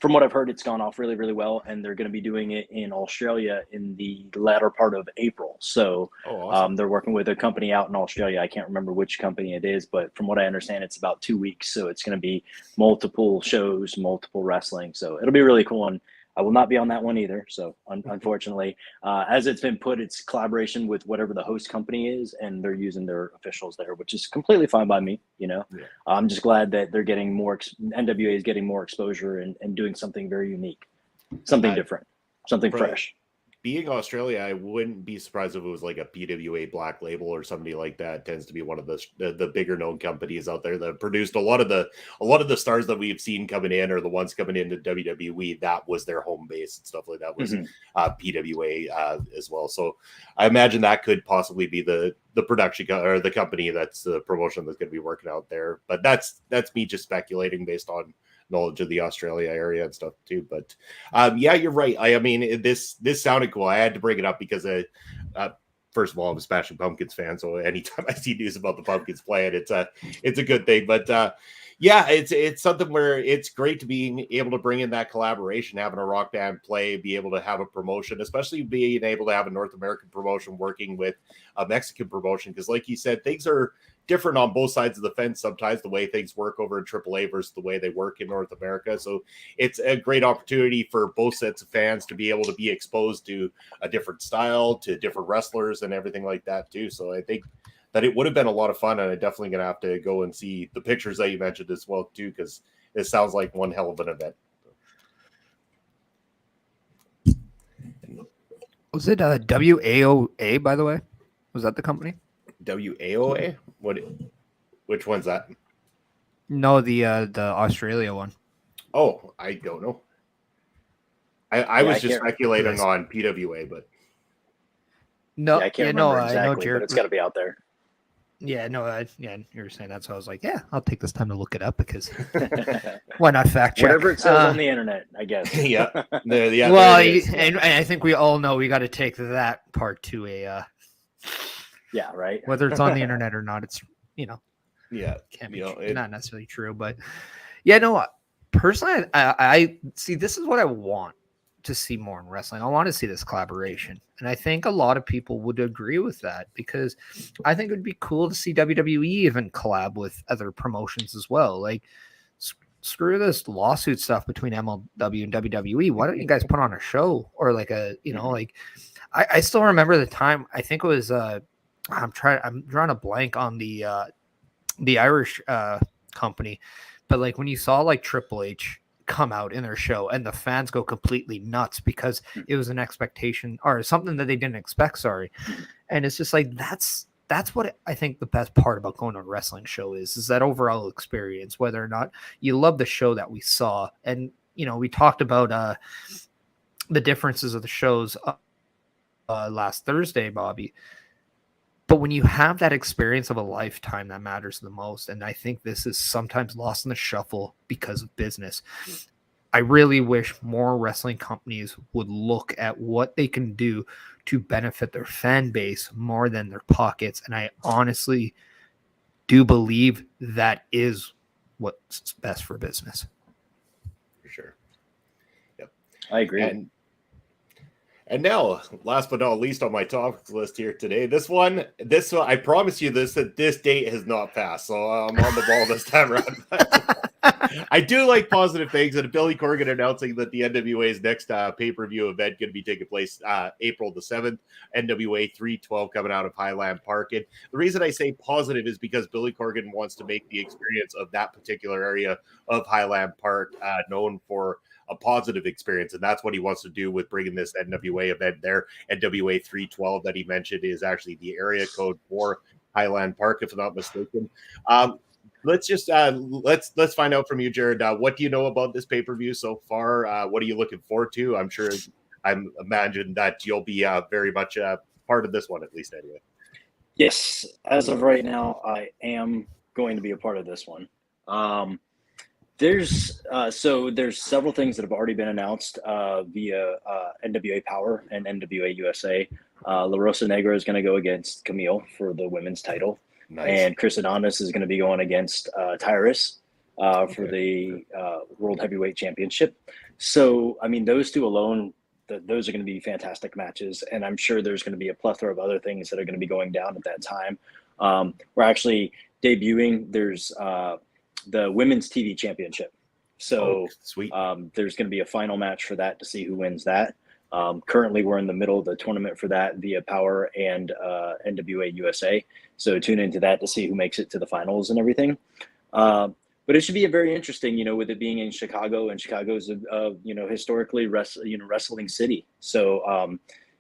from what I've heard, it's gone off really, really well, and they're going to be doing it in Australia in the latter part of April. So, Oh, awesome. they're working with a company out in Australia. I can't remember which company it is, but from what I understand, it's about 2 weeks. So it's going to be multiple shows, multiple wrestling. So it'll be really cool. And I will not be on that one either. So unfortunately, as it's been put, it's collaboration with whatever the host company is, and they're using their officials there, which is completely fine by me. You know, Yeah. I'm just glad that they're getting more. NWA is getting more exposure and doing something very unique, something different, something Right. fresh. Being Australia, I wouldn't be surprised if it was like a PWA Black Label or somebody like that. It tends to be one of the bigger known companies out there that produced a lot of the stars that we've seen coming in, or the ones coming into WWE. That was their home base and stuff like that was PWA as well. So I imagine that could possibly be the production or the company that's the promotion that's going to be working out there. But that's me just speculating based on knowledge of the Australia area and stuff too. But yeah, you're right. I mean, this sounded cool. I had to bring it up because first of all, I'm a Smashing Pumpkins fan, so anytime I see news about the Pumpkins playing, it's a good thing. But yeah, it's something where it's great to be able to bring in that collaboration, having a rock band play, be able to have a promotion, especially being able to have a North American promotion working with a Mexican promotion, because like you said, things are different on both sides of the fence sometimes, the way things work over in AAA versus the way they work in North America. So it's a great opportunity for both sets of fans to be able to be exposed to a different style, to different wrestlers and everything like that too. So I think that it would have been a lot of fun, and I'm definitely going to have to go and see the pictures that you mentioned as well too, because it sounds like one hell of an event. Was it WAOA, by the way? Was that the company? WAOA? Which one's that? No, the Australia one. Oh, I don't know. I was just speculating on PWA, but no, I can't remember exactly, I know Jarrod, but it's got to be out there. Yeah, no, you were saying that, so I was like, yeah, I'll take this time to look it up because why not fact check whatever it says on the internet, I guess. yeah. Well, and I think we all know we got to take that part to a yeah, right. Whether it's on the internet or not, it's can't be not necessarily true, but yeah, no. Personally, I see. This is what I want to see more in wrestling. I want to see this collaboration, and I think a lot of people would agree with that because I think it would be cool to see WWE even collab with other promotions as well. Like, screw this lawsuit stuff between MLW and WWE. Why don't you guys put on a show or like like I still remember the time. I think it was I'm drawing a blank on the Irish company, but like when you saw like Triple H come out in their show and the fans go completely nuts because it was an expectation or something that they didn't expect. Sorry. And it's just like, that's what I think the best part about going to a wrestling show is that overall experience, whether or not you love the show that we saw. And, we talked about the differences of the shows last Thursday, Bobby. But when you have that experience of a lifetime, that matters the most. And I think this is sometimes lost in the shuffle because of business. I really wish more wrestling companies would look at what they can do to benefit their fan base more than their pockets. And I honestly do believe that is what's best for business. For sure. Yep. I agree. And now, last but not least on my topics list here today, this one, I promise you that this date has not passed, so I'm on the ball this time around. I do like positive things, and Billy Corgan announcing that the NWA's next pay-per-view event going to be taking place April the 7th, NWA 312 coming out of Highland Park. And the reason I say positive is because Billy Corgan wants to make the experience of that particular area of Highland Park known for a positive experience, and that's what he wants to do with bringing this NWA event there. NWA 312 that he mentioned is actually the area code for Highland Park, if I'm not mistaken. Let's just let's find out from you, Jarrod. What do you know about this pay-per-view so far? What are you looking forward to? I imagine that you'll be very much part of this one, at least anyway. Yes, as of right now, I am going to be a part of this one. There's several things that have already been announced via NWA Power and NWA USA. La Rosa Negra is going to go against Camille for the women's title. Nice. And Chris Adonis is going to be going against Tyrus for the World Heavyweight Championship. So, I mean, those two alone, those are going to be fantastic matches. And I'm sure there's going to be a plethora of other things that are going to be going down at that time. We're actually debuting. There's the Women's TV Championship. So sweet. There's going to be a final match for that to see who wins that. Currently, we're in the middle of the tournament for that via Power and NWA USA. So tune into that to see who makes it to the finals and everything. But it should be a very interesting, with it being in Chicago, and Chicago's historically wrestling city. So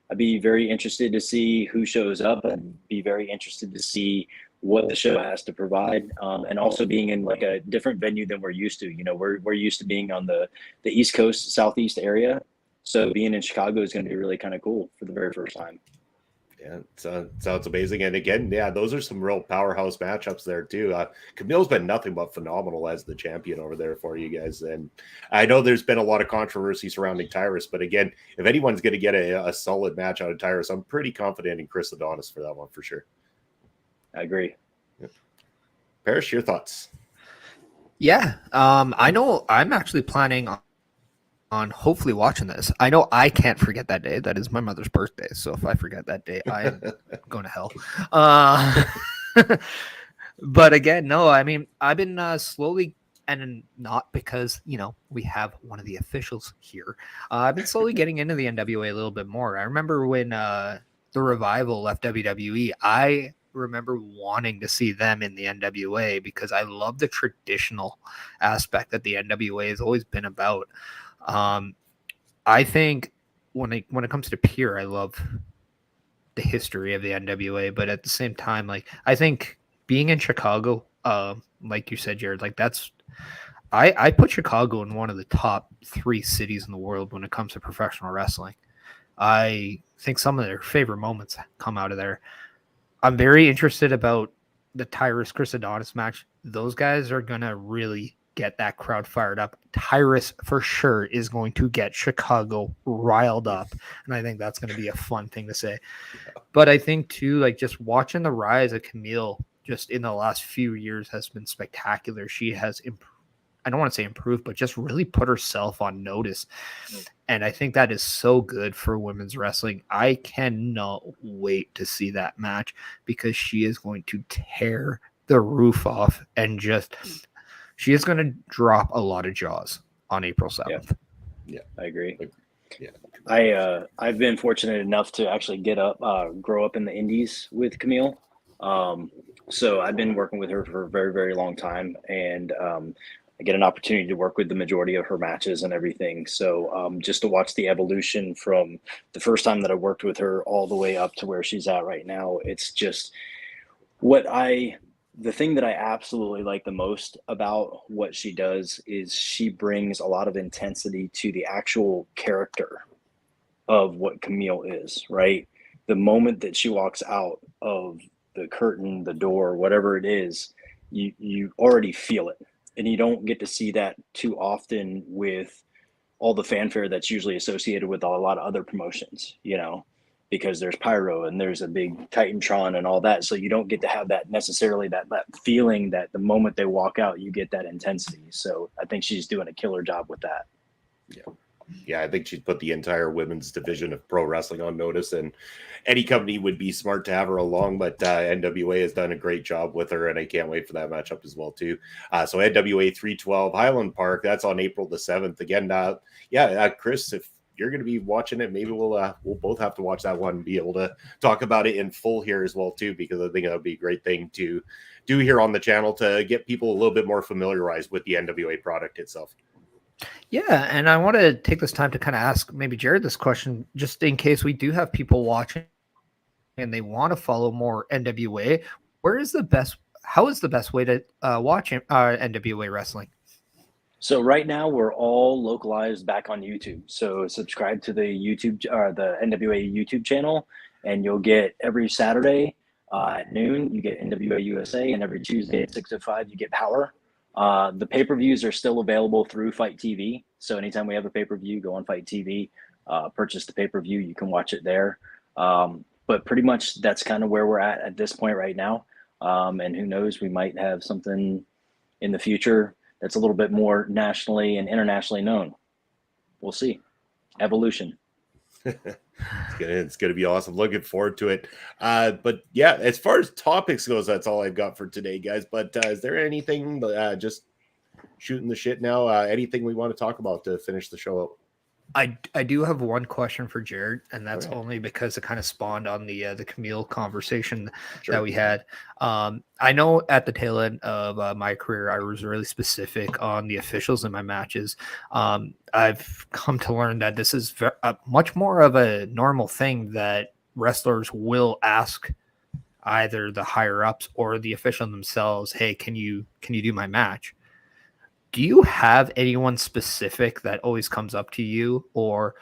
I'd be very interested to see who shows up, and be very interested to see what the show has to provide, and also being in like a different venue than we're used to. We're used to being on the East Coast, Southeast area. So being in Chicago is going to be really kind of cool for the very first time. Yeah, sounds amazing. And again, yeah, those are some real powerhouse matchups there too. Camille's been nothing but phenomenal as the champion over there for you guys. And I know there's been a lot of controversy surrounding Tyrus, but again, if anyone's going to get a solid match out of Tyrus, I'm pretty confident in Chris Adonis for that one for sure. I agree. Yep. Parrish, your thoughts? Yeah, I know I'm actually planning on hopefully watching this. I know I can't forget that day. That is my mother's birthday. So if I forget that day, I'm going to hell. But again, no, I mean, I've been slowly, and not because, we have one of the officials here. I've been slowly getting into the NWA a little bit more. I remember when the Revival left WWE, I remember wanting to see them in the NWA because I love the traditional aspect that the NWA has always been about. I think when it comes to Pure, I love the history of the NWA, but at the same time, like, I think being in Chicago, like you said, Jarrod, like I put Chicago in one of the top 3 cities in the world when it comes to professional wrestling. I think some of their favorite moments come out of there. I'm very interested about the Tyrus Chris Adonis match. Those guys are going to really get that crowd fired up. Tyrus for sure is going to get Chicago riled up, and I think that's going to be a fun thing to say. But I think too, like, just watching the rise of Camille just in the last few years has been spectacular. She has I don't want to say improved, but just really put herself on notice. And I think that is so good for women's wrestling. I cannot wait to see that match because she is going to tear the roof off, and she is going to drop a lot of jaws on April 7th. Yeah, I agree. Yeah. I've been fortunate enough to actually grow up in the Indies with Camille. So I've been working with her for a very, very long time, and I get an opportunity to work with the majority of her matches and everything. So just to watch the evolution from the first time that I worked with her all the way up to where she's at right now, it's just the thing that I absolutely like the most about what she does is she brings a lot of intensity to the actual character of what Camille is, right? The moment that she walks out of the curtain, the door, whatever it is, you already feel it. And you don't get to see that too often with all the fanfare that's usually associated with a lot of other promotions, because there's pyro and there's a big Titantron and all that. So you don't get to have that necessarily that feeling that the moment they walk out, you get that intensity. So I think she's doing a killer job with that. Yeah, I think she's put the entire women's division of pro wrestling on notice, and any company would be smart to have her along. But NWA has done a great job with her, and I can't wait for that matchup as well too. So NWA 312 Highland Park, that's on April the 7th. Again, Chris, if you're going to be watching it, maybe we'll both have to watch that one and be able to talk about it in full here as well too, because I think that would be a great thing to do here on the channel to get people a little bit more familiarized with the NWA product itself. Yeah, and I want to take this time to kind of ask maybe Jarrod this question, just in case we do have people watching and they want to follow more NWA. How is the best way to watch NWA wrestling? So right now we're all localized back on YouTube. So subscribe to the the NWA YouTube channel, and you'll get every Saturday at noon, you get NWA USA, and every Tuesday at 6:05, you get Power. The pay-per-views are still available through Fight TV. So anytime we have a pay-per-view, go on Fight TV, purchase the pay-per-view, you can watch it there. But pretty much that's kind of where we're at this point right now. And who knows, we might have something in the future that's a little bit more nationally and internationally known. We'll see. Evolution. It's gonna be awesome. Looking forward to it. But yeah, as far as topics goes, that's all I've got for today, guys. But is there anything just shooting the shit now? Anything we want to talk about to finish the show up? I do have one question for Jarrod, and that's only because it kind of spawned on the Camille conversation that we had. I know at the tail end of my career, I was really specific on the officials in my matches. I've come to learn that this is much more of a normal thing that wrestlers will ask either the higher ups or the official themselves, "Hey, can you do my match?" Do you have anyone specific that always comes up to you or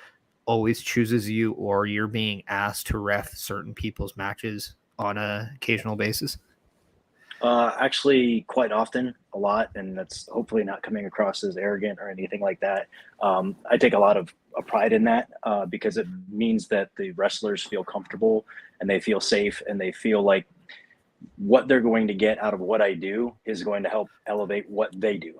always chooses you, or you're being asked to ref certain people's matches on an occasional basis? Actually, quite often, a lot, and that's hopefully not coming across as arrogant or anything like that. I take a lot of pride in that because it means that the wrestlers feel comfortable and they feel safe and they feel like what they're going to get out of what I do is going to help elevate what they do.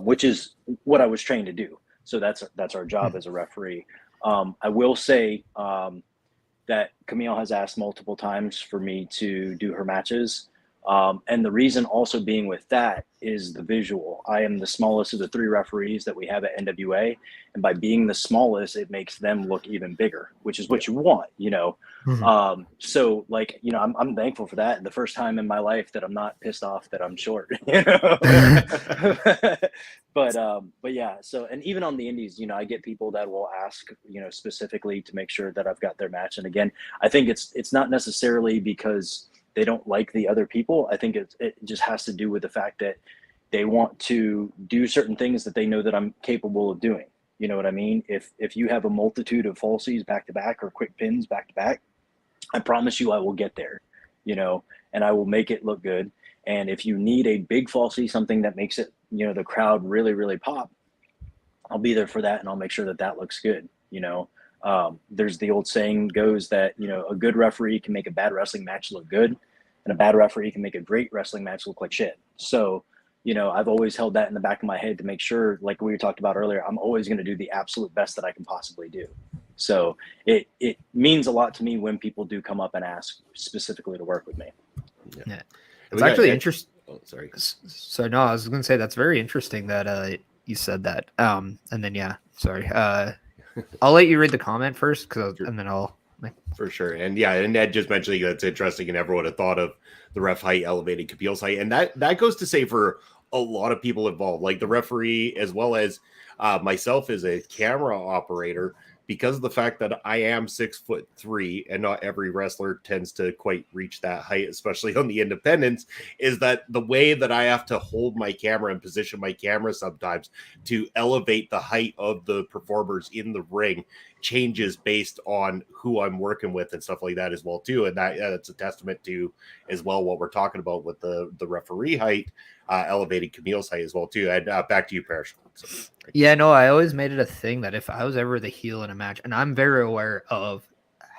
Which is what I was trained to do. So that's our job as a referee. I will say that Camille has asked multiple times for me to do her matches. And the reason also being with that is the visual. I am the smallest of the three referees that we have at NWA. And by being the smallest, it makes them look even bigger, which is what you want, you know? Mm-hmm. So like, you know, I'm thankful for that. The first time in my life that I'm not pissed off that I'm short, you know? But yeah, so, and even on the indies, you know, I get people that will ask, you know, specifically to make sure that I've got their match. And again, I think it's not necessarily because they don't like the other people. I think it just has to do with the fact that they want to do certain things that they know that I'm capable of doing. You know what I mean? If you have a multitude of falsies back to back or quick pins back to back, I promise you I will get there, you know, and I will make it look good. And if you need a big falsie, something that makes it, you know, the crowd really, really pop, I'll be there for that. And I'll make sure that that looks good, you know. There's the old saying goes that, you know, a good referee can make a bad wrestling match look good, and a bad referee can make a great wrestling match look like shit. So, you know, I've always held that in the back of my head to make sure, like we talked about earlier, I'm always going to do the absolute best that I can possibly do. So it means a lot to me when people do come up and ask specifically to work with me. Yeah. It's actually interesting. Oh, sorry. So no, I was going to say that's very interesting that you said that. And then, yeah, sorry. I'll let you read the comment first, and then I'll. For sure. And yeah, and Ned just mentioning that's interesting, and everyone had thought of the ref height elevating Camille's height. And that goes to say for a lot of people involved, like the referee, as well as myself as a camera operator, because of the fact that I am 6'3" and not every wrestler tends to quite reach that height, especially on the independents, is that the way that I have to hold my camera and position my camera sometimes to elevate the height of the performers in the ring changes based on who I'm working with and stuff like that as well too. And that's a testament to as well what we're talking about with the referee height elevating Camille's height as well too. And back to you, Parrish. Yeah, no, I always made it a thing that if I was ever the heel in a match, and I'm very aware of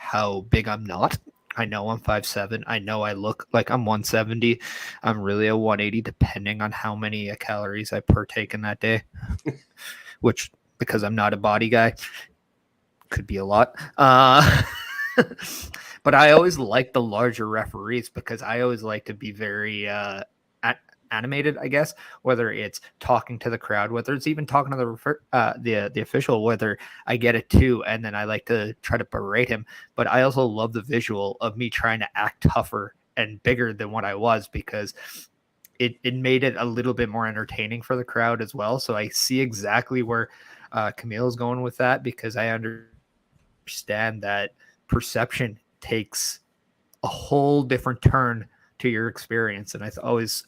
how big I'm not. I know I'm 5'7". I know I look like I'm 170. I'm really a 180 depending on how many calories I partake in that day, which, because I'm not a body guy, could be a lot. But I always like the larger referees because I always like to be very animated, I guess, whether it's talking to the crowd, whether it's even talking to the official, whether I get it too, and then I like to try to berate him. But I also love the visual of me trying to act tougher and bigger than what I was, because it made it a little bit more entertaining for the crowd as well. So I see exactly where Camille's going with that, because I understand that perception takes a whole different turn to your experience. And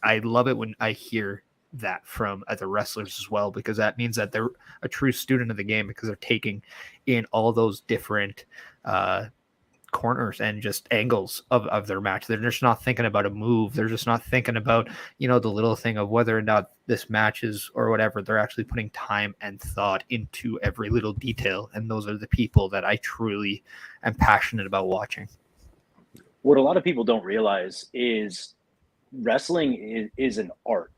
I love it when I hear that from other wrestlers as well, because that means that they're a true student of the game, because they're taking in all those different corners and just angles of their match. They're just not thinking about a move. They're just not thinking about, the little thing of whether or not this match is or whatever. They're actually putting time and thought into every little detail. And those are the people that I truly am passionate about watching. What a lot of people don't realize is wrestling is an art.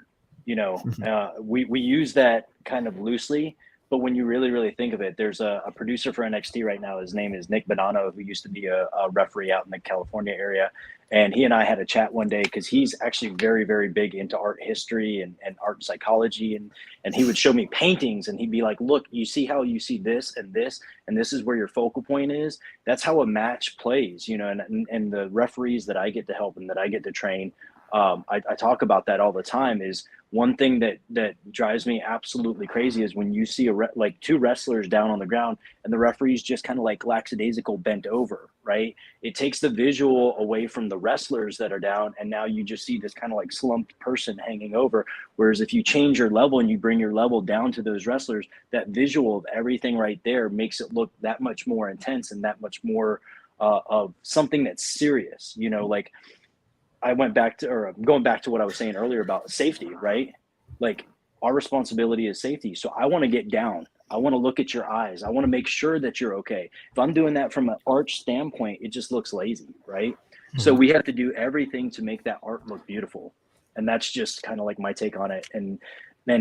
We use that kind of loosely, but when you really, really think of it, there's a producer for NXT right now. His name is Nick Bonanno, who used to be a referee out in the California area. And he and I had a chat one day, because he's actually very, very big into art history and art psychology. And he would show me paintings, and he'd be like, look, you see how you see this, and this is where your focal point is. That's how a match plays, and the referees that I get to help and that I get to train, I talk about that all the time. Is one thing that drives me absolutely crazy is when you see two wrestlers down on the ground and the referee's just kind of like lackadaisical bent over, right? It takes the visual away from the wrestlers that are down, and now you just see this kind of like slumped person hanging over. Whereas if you change your level and you bring your level down to those wrestlers, that visual of everything right there makes it look that much more intense and that much more of something that's serious, like I'm going back to what I was saying earlier about safety, right? Like, our responsibility is safety. So I want to get down. I want to look at your eyes. I want to make sure that you're okay. If I'm doing that from an art standpoint, it just looks lazy, right? Mm-hmm. So we have to do everything to make that art look beautiful. And that's just kind of like my take on it. And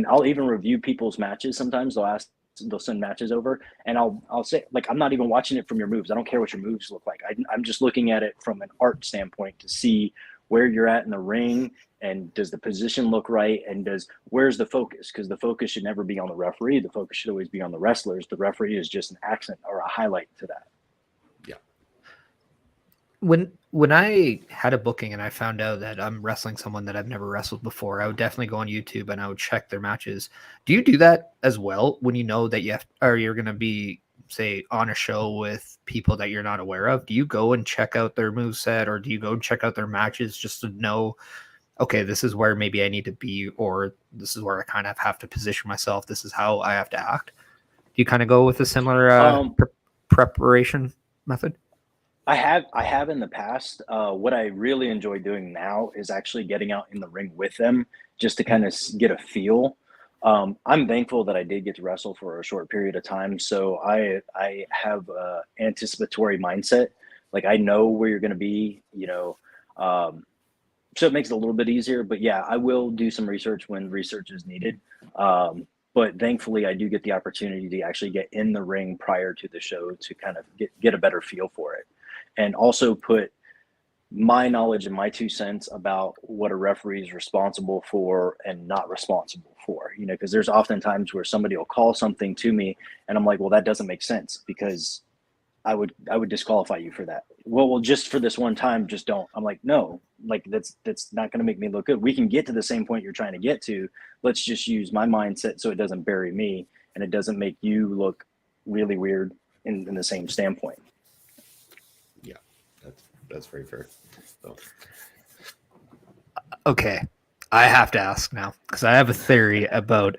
I'll even review people's matches. Sometimes they'll send matches over, and I'll say, like, I'm not even watching it from your moves. I don't care what your moves look like. I'm just looking at it from an art standpoint to see where you're at in the ring, and does the position look right, and where's the focus? Because the focus should never be on the referee. The focus should always be on the wrestlers. The referee is just an accent or a highlight to that. Yeah. When I had a booking and I found out that I'm wrestling someone that I've never wrestled before, I would definitely go on YouTube and I would check their matches. Do you do that as well when you know that you're going to be, say, on a show with people that you're not aware of? Do you go and check out their moveset, or do you go and check out their matches just to know, okay, this is where maybe I need to be, or this is where I kind of have to position myself, this is how I have to act? Do you kind of go with a similar preparation method? I have in the past. What I really enjoy doing now is actually getting out in the ring with them, just to kind of get a feel. I'm thankful that I did get to wrestle for a short period of time. So I have a anticipatory mindset. Like, I know where you're going to be, so it makes it a little bit easier. But yeah, I will do some research when research is needed. But thankfully I do get the opportunity to actually get in the ring prior to the show to kind of get a better feel for it. And also put my knowledge and my 2 cents about what a referee is responsible for and not responsible for, because there's often times where somebody will call something to me and I'm like, well, that doesn't make sense, because I would disqualify you for that. Well, just for this one time, just don't. I'm like, no, like that's not going to make me look good. We can get to the same point you're trying to get to. Let's just use my mindset so it doesn't bury me and it doesn't make you look really weird in the same standpoint. Yeah, that's very fair. So. Okay, I have to ask now, because I have a theory about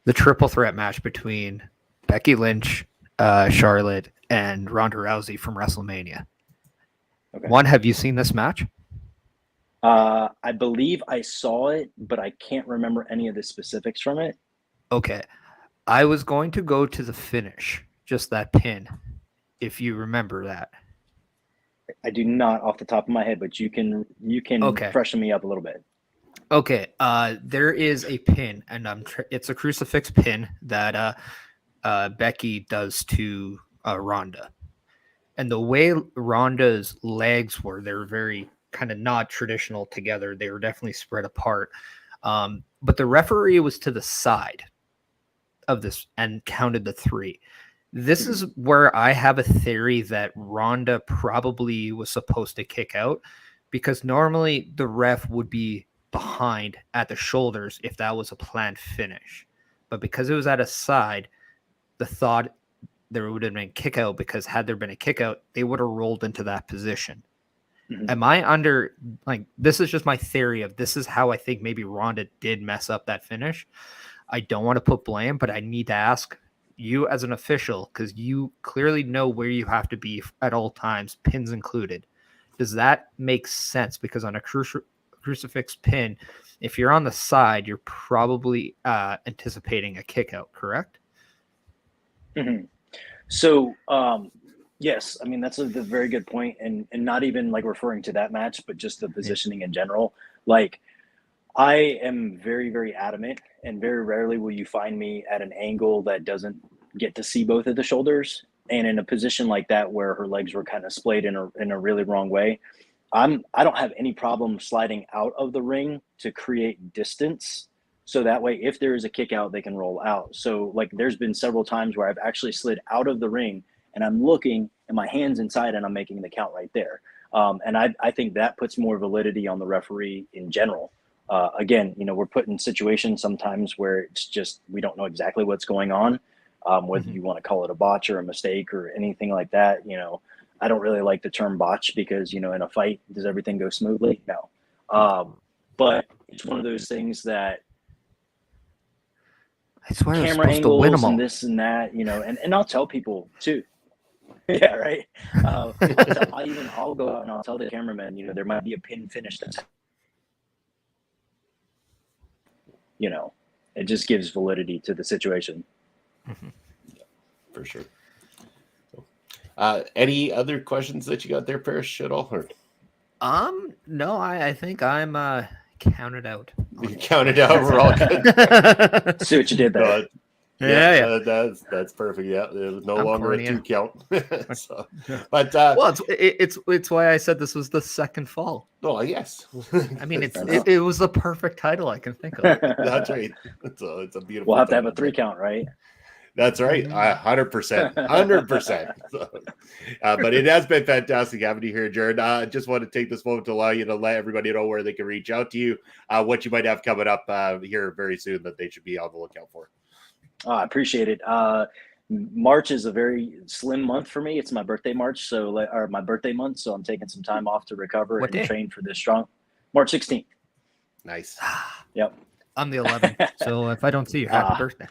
the triple threat match between Becky Lynch, Charlotte, and Ronda Rousey from WrestleMania. Okay. One, have you seen this match? I believe I saw it, but I can't remember any of the specifics from it. Okay. I was going to go to the finish, just that pin, if you remember that. I do not off the top of my head, but you can Okay. freshen me up a little bit. Okay. There is a pin, and it's a crucifix pin that Becky does to Ronda. And the way Ronda's legs were, they were very kind of not traditional together. They were definitely spread apart. But the referee was to the side of this and counted the 3. This is where I have a theory that Ronda probably was supposed to kick out, because normally the ref would be behind at the shoulders if that was a planned finish. But because it was at a side, the thought there would have been a kick out, because had there been a kick out, they would have rolled into that position. Am I under, like, this is just my theory of this is how I think maybe Ronda did mess up that finish. I don't want to put blame, but I need to ask you as an official, because you clearly know where you have to be at all times, pins included. Does that make sense? Because on a crucifix pin, if you're on the side, you're probably anticipating a kick out, correct? So, yes, I mean, that's a very good point, and not even like referring to that match, but just the positioning in general. Like, I am very, very adamant, and very rarely will you find me at an angle that doesn't get to see both of the shoulders. And in a position like that, where her legs were kind of splayed in a really wrong way, I don't have any problem sliding out of the ring to create distance. So that way, if there is a kick out, they can roll out. So like, there's been several times where I've actually slid out of the ring and I'm looking and my hand's inside and I'm making the count right there. And I think that puts more validity on the referee in general. Again, we're put in situations sometimes where it's just, we don't know exactly what's going on, whether you want to call it a botch or a mistake or anything like that. I don't really like the term botch because, in a fight, does everything go smoothly? No. But it's one of those things that, I swear I was camera supposed to win them angles all. and this and that, and I'll tell people too. Yeah, right. I'll go out and I'll tell the cameraman, there might be a pin finish that's, it just gives validity to the situation. Yeah, for sure. Any other questions that you got there, Parrish, at all? Or? No, I think I'm counted out. You counted out. We're all good. See what you did there. Yeah. That's perfect. Yeah, it was no I'm longer corny, a 2 count. So, Yeah. but well, it's why I said this was the second fall. oh yes, I mean, it was the perfect title I can think of. That's right. It's a beautiful. We'll have to have title, a 3 count, right? That's right. 100%. 100%. But it has been fantastic having you here, Jarrod. I just want to take this moment to allow you to let everybody know where they can reach out to you, what you might have coming up here very soon that they should be on the lookout for. I appreciate it. March is a very slim month for me. It's my birthday March, or my birthday month. So I'm taking some time off to recover and train for this strong. March 16th. Nice. Yep. I'm the 11th. So if I don't see you, happy birthday.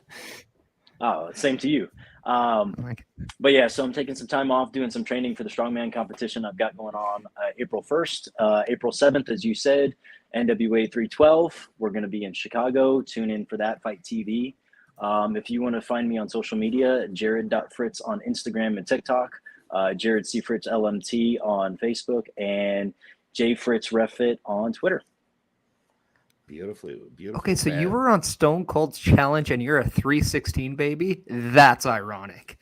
Oh, same to you. But yeah, so I'm taking some time off, doing some training for the strongman competition I've got going on April 1st, April 7th, as you said, NWA 312. We're going to be in Chicago. Tune in for that, Fight TV. If you want to find me on social media, Jarrod.Fritz on Instagram and TikTok, Jarrod C. Fritz LMT on Facebook, and J. Fritz Refit on Twitter. Beautiful. Okay, so you were on Stone Cold's challenge and you're a 316 baby? That's ironic.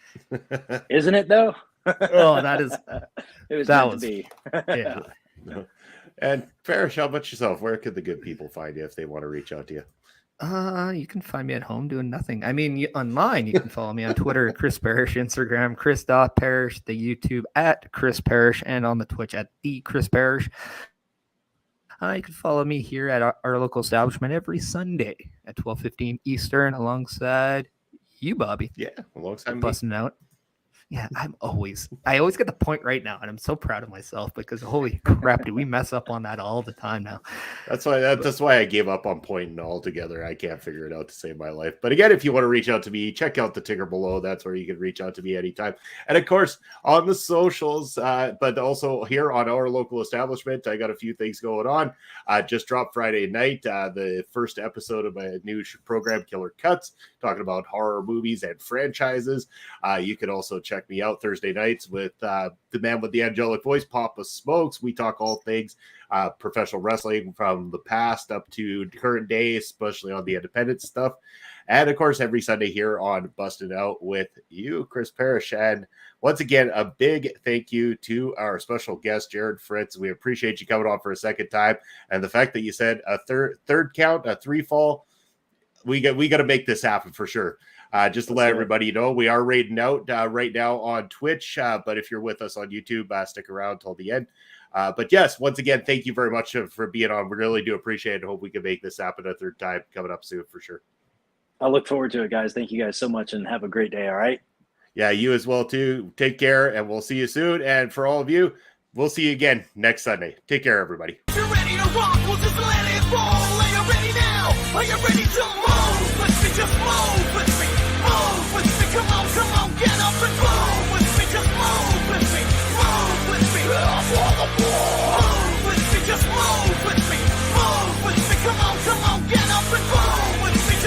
Isn't it though? Oh, that is. It was meant to be. Yeah. And Parrish, how about yourself? Where could the good people find you if they want to reach out to you? You can find me at home doing nothing. I mean, online, you can follow me on Twitter, Chris Parrish, Instagram, Chris.Parrish, the YouTube at Chris Parrish, and on the Twitch at the Chris Parrish. You can follow me here at our local establishment every Sunday at 12:15 Eastern alongside you, Bobby. Yeah, alongside busting out. Yeah, I always get the point right now, and I'm so proud of myself because holy crap, do we mess up on that all the time now? That's why I gave up on pointing altogether. I can't figure it out to save my life. But again, if you want to reach out to me, check out the ticker below. That's where you can reach out to me anytime. And of course, on the socials, but also here on our local establishment, I got a few things going on. Just dropped Friday night, the first episode of my new program, Killer Cuts, talking about horror movies and franchises. You can also check check me out Thursday nights with the man with the angelic voice, Papa Smokes. We talk all things professional wrestling from the past up to current day, especially on the independent stuff. And of course, every Sunday here on Busted Out with you, Chris Parrish. And once again, a big thank you to our special guest, Jarrod Fritz. We appreciate you coming on for a second time. And the fact that you said a third count, a 3 fall, we got to make this happen for sure. Just to let everybody know, we are raiding out right now on Twitch. But if you're with us on YouTube, stick around till the end. But yes, once again, thank you very much for being on. We really do appreciate it. Hope we can make this happen a third time coming up soon for sure. I look forward to it, guys. Thank you guys so much and have a great day. All right. Yeah, you as well, too. Take care, and we'll see you soon. And for all of you, we'll see you again next Sunday. Take care, everybody. You're ready to rock, we'll just let it roll. Are you ready now? Are you ready to move? Let's just move.